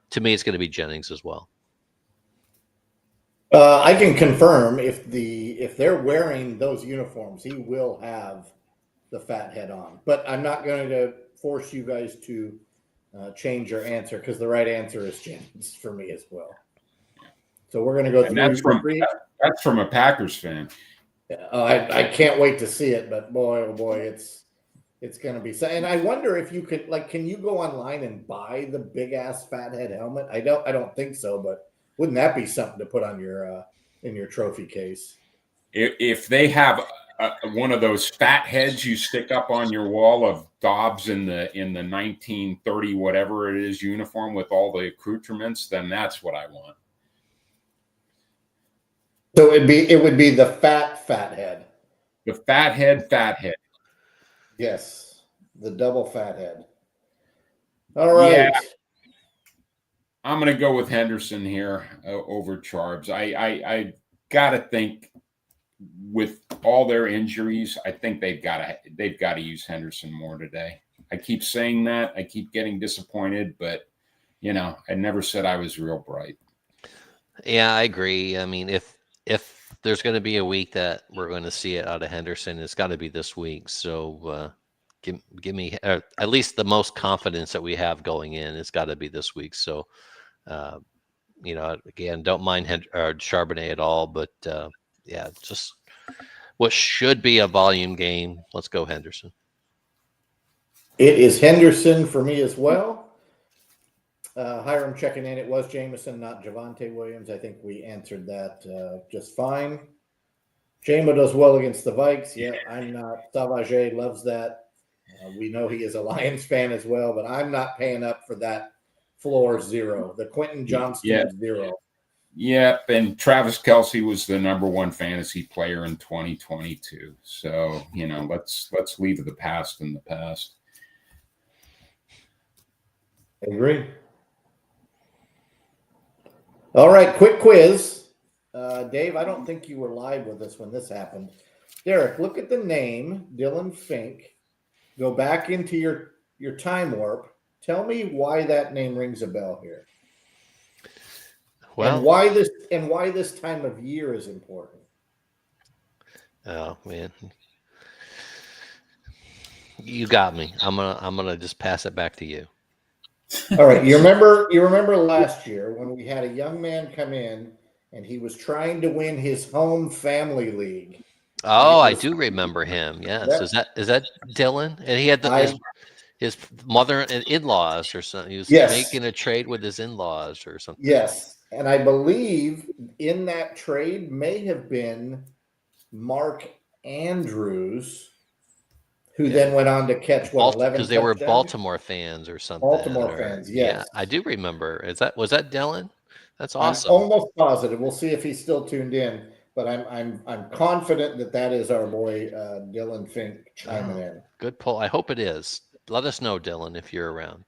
to me, it's going to be Jennings as well. I can confirm if they're wearing those uniforms, he will have the fat head on. But I'm not going to force you guys to change your answer because the right answer is Jennings for me as well. So we're going to go through. That's from a Packers fan. I can't wait to see it, but boy, oh boy, it's going to be. And I wonder if you could, can you go online and buy the big ass fathead helmet? I don't think so, but wouldn't that be something to put on your in your trophy case? If they have one of those fat heads you stick up on your wall of Dobbs in the 1930 whatever it is uniform with all the accoutrements, then that's what I want. So it would be the fat head. The fat head. Yes, the double fat head. All right. Yeah. I'm going to go with Henderson here over Charbs. I got to think with all their injuries, I think they've got to use Henderson more today. I keep saying that. I keep getting disappointed, but I never said I was real bright. Yeah, I agree. I mean, if there's going to be a week that we're going to see it out of Henderson, it's got to be this week. So give me at least the most confidence that we have going in. It's got to be this week. So, again, don't mind Charbonnet at all, but yeah, just what should be a volume game. Let's go Henderson. It is Henderson for me as well. Hiram checking in. It was Jameson, not Javonte Williams. I think we answered that just fine. Jamo does well against the Vikes. Yeah, I'm not. Savage loves that. We know he is a Lions fan as well, but I'm not paying up for that floor zero. The Quentin Johnston zero. Yep, and Travis Kelce was the #1 fantasy player in 2022. So, let's leave the past in the past. I agree. All right, quick quiz. Dave, I don't think you were live with us when this happened. Derek, look at the name, Dylan Fink. Go back into your time warp. Tell me why that name rings a bell here. Well, and why this time of year is important. oh man, you got me. I'm gonna just pass it back to you. All right, you remember last year when we had a young man come in and he was trying to win his home family league. Oh, I do remember him. Yes, Yep. is that Dylan? And he had his mother and in-laws or something. He was Yes. making a trade with his in-laws or something. Yes, and I believe in that trade may have been Mark Andrews, who then went on to catch 11 because they were touchdowns? Baltimore fans or something. Baltimore fans, yes. Yeah, I do remember. Was that Dylan? That's awesome. I'm almost positive. We'll see if he's still tuned in, but I'm confident that is our boy Dylan Fink chiming in. Good pull. I hope it is. Let us know, Dylan, if you're around.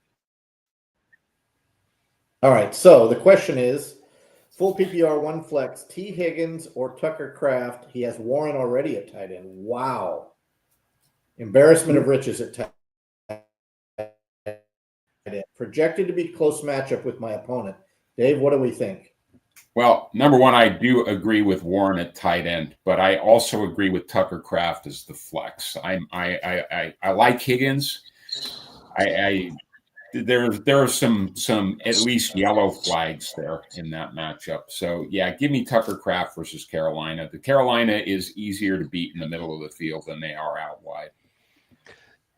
All right. So the question is, full PPR, one flex, T. Higgins or Tucker Kraft. He has Warren already at tight end. Wow. Embarrassment of riches at tight end. Projected to be close matchup with my opponent. Dave, what do we think? Well, #1, I do agree with Warren at tight end, but I also agree with Tucker Kraft as the flex. I like Higgins. There are some at least yellow flags there in that matchup. So yeah, give me Tucker Kraft versus Carolina. The Carolina is easier to beat in the middle of the field than they are out wide.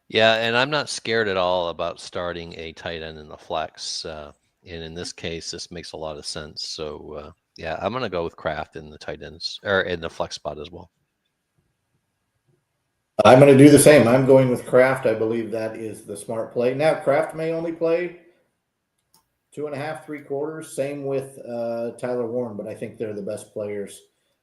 Yeah, and I'm not scared at all about starting a tight end in the flex. And in this case, this makes a lot of sense. So yeah, I'm gonna go with Kraft in the tight ends or in the flex spot as well. I'm going to do the same. I'm going with Kraft. I believe that is the smart play. Now, Kraft may only play 2.5, 3/4. Same with Tyler Warren, but I think they're the best players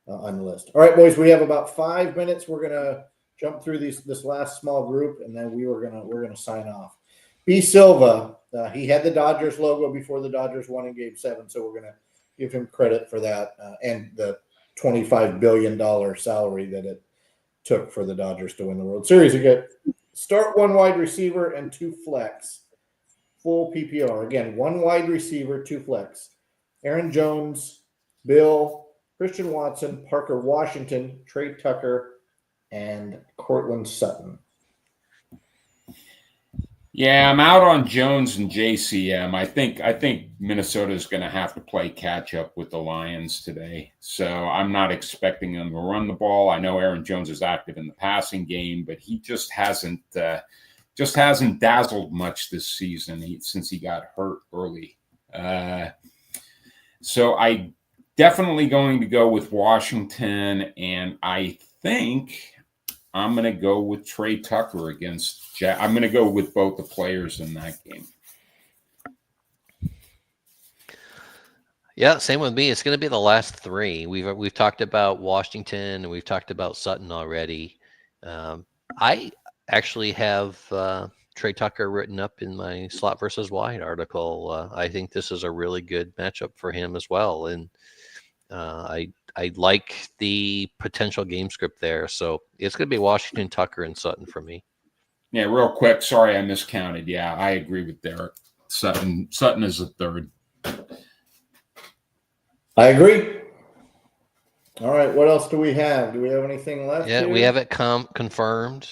on the list. All right, boys, we have about 5 minutes. We're going to jump through this last small group, and then we're gonna sign off. B. Silva, he had the Dodgers logo before the Dodgers won in Game 7, so we're going to give him credit for that and the $25 billion salary that it took for the Dodgers to win the World Series. You get start one wide receiver and 2 flex, full PPR. Again, 1 wide receiver, 2 flex. Aaron Jones, Bill, Christian Watson, Parker Washington, Trey Tucker, and Cortland Sutton. Yeah, I'm out on Jones and JCM. I think Minnesota is going to have to play catch up with the Lions today. So I'm not expecting them to run the ball. I know Aaron Jones is active in the passing game, but he just hasn't dazzled much this season since he got hurt early. So I definitely going to go with Washington, and I think I'm going to go with Trey Tucker against Jack. I'm going to go with both the players in that game. Yeah, same with me. It's going to be the last 3. We've talked about Washington and we've talked about Sutton already. I actually have Trey Tucker written up in my slot versus wide article. I think this is a really good matchup for him as well, and I like the potential game script there. So it's going to be Washington, Tucker, and Sutton for me. Yeah, real quick. Sorry, I miscounted. Yeah, I agree with Derek. Sutton is the third. I agree. All right, what else do we have? Do we have anything left? Yeah, here? we have it confirmed.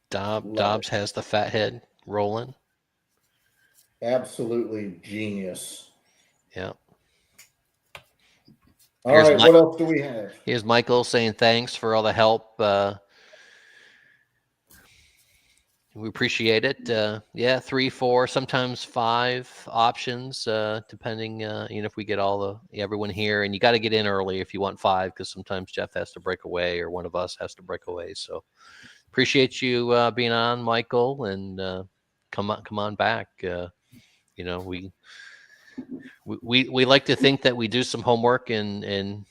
Dobbs has the fat head rolling. Absolutely genius. Yeah. All right, what else do we have? Here's Michael saying thanks for all the help. We appreciate it. Yeah, 3, 4, sometimes 5 options, depending. If we get everyone here, and you got to get in early if you want 5, because sometimes Jeff has to break away or one of us has to break away. So appreciate you being on, Michael, and come on back. we like to think that we do some homework and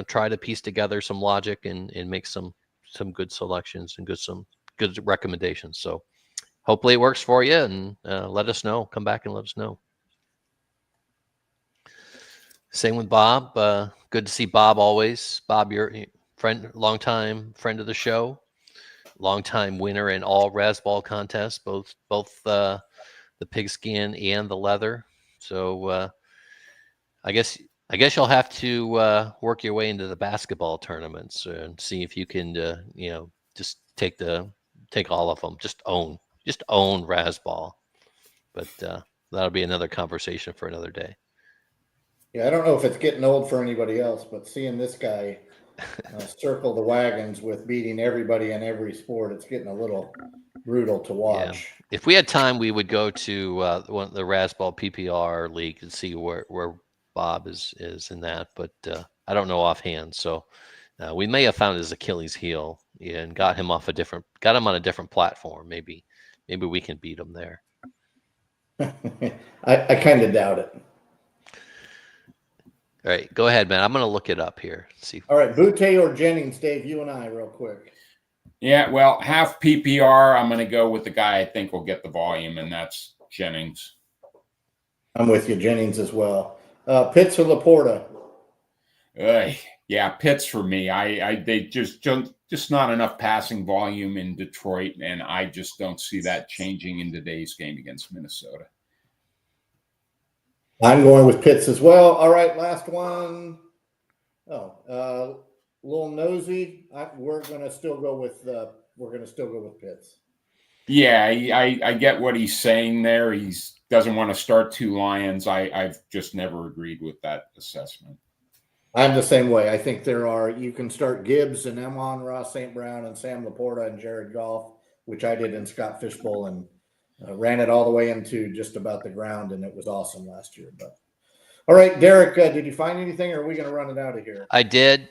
try to piece together some logic and make some good selections and some good recommendations. So hopefully it works for you, and let us know. Come back and let us know. Same with Bob. Good to see Bob always. Bob, your friend, longtime friend of the show, longtime winner in all Razzball contests, both the pigskin and the leather. So I guess you'll have to work your way into the basketball tournaments and see if you can just take all of them. Just own Razzball. But that'll be another conversation for another day. Yeah, I don't know if it's getting old for anybody else, but seeing this guy circle the wagons with beating everybody in every sport, it's getting a little brutal to watch. Yeah. If we had time, we would go to the Razzball PPR league and see where Bob is in that, but I don't know offhand. So we may have found his Achilles heel and got him on a different platform. Maybe we can beat him there. I kind of doubt it. All right, go ahead, man. I'm going to look it up here. See. All right, Butte or Jennings, Dave, you and I real quick. Yeah, well, half PPR, I'm going to go with the guy I think will get the volume, and that's Jennings. I'm with you, Jennings as well. Pitts or Laporta? Yeah, Pitts for me. They just not enough passing volume in Detroit, and I just don't see that changing in today's game against Minnesota. I'm going with Pitts as well. All right, last one. Little nosy. We're going to still go with Pitts. Yeah, I get what he's saying there. He doesn't want to start two Lions. I've just never agreed with that assessment. I'm the same way. I think you can start Gibbs and Amon Ross St. Brown and Sam Laporta and Jared Goff, which I did in Scott Fishbowl, and ran it all the way into just about the ground, and it was awesome last year. But all right, Derek, did you find anything, or are we going to run it out of here? I did.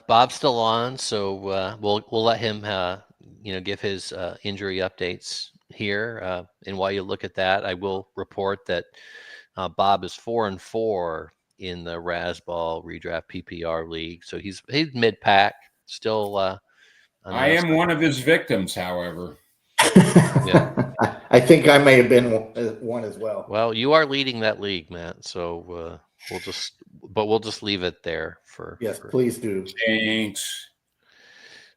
Bob's still on, so we'll let him give his injury updates here. And while you look at that, I will report that Bob is 4-4 in the Razzball redraft PPR league, so he's mid-pack still. I am one of his victims, however. Yeah. I think I may have been one as well. Well, you are leading that league, Matt. So we'll just leave it there for. Yes, please do. Thanks.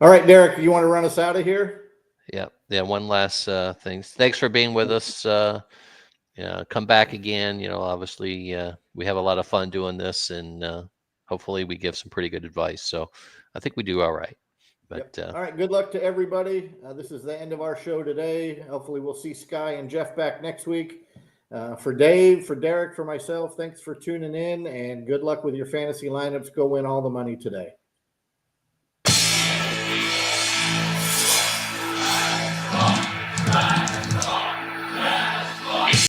All right, Derek, you want to run us out of here? Yeah. One last thing. Thanks for being with us. Come back again. Obviously, we have a lot of fun doing this, and hopefully, we give some pretty good advice. So, I think we do all right. But all right, good luck to everybody. This is the end of our show today. Hopefully we'll see Sky and Jeff back next week. For Dave, for Derek, for myself, thanks for tuning in, and good luck with your fantasy lineups. Go win all the money today.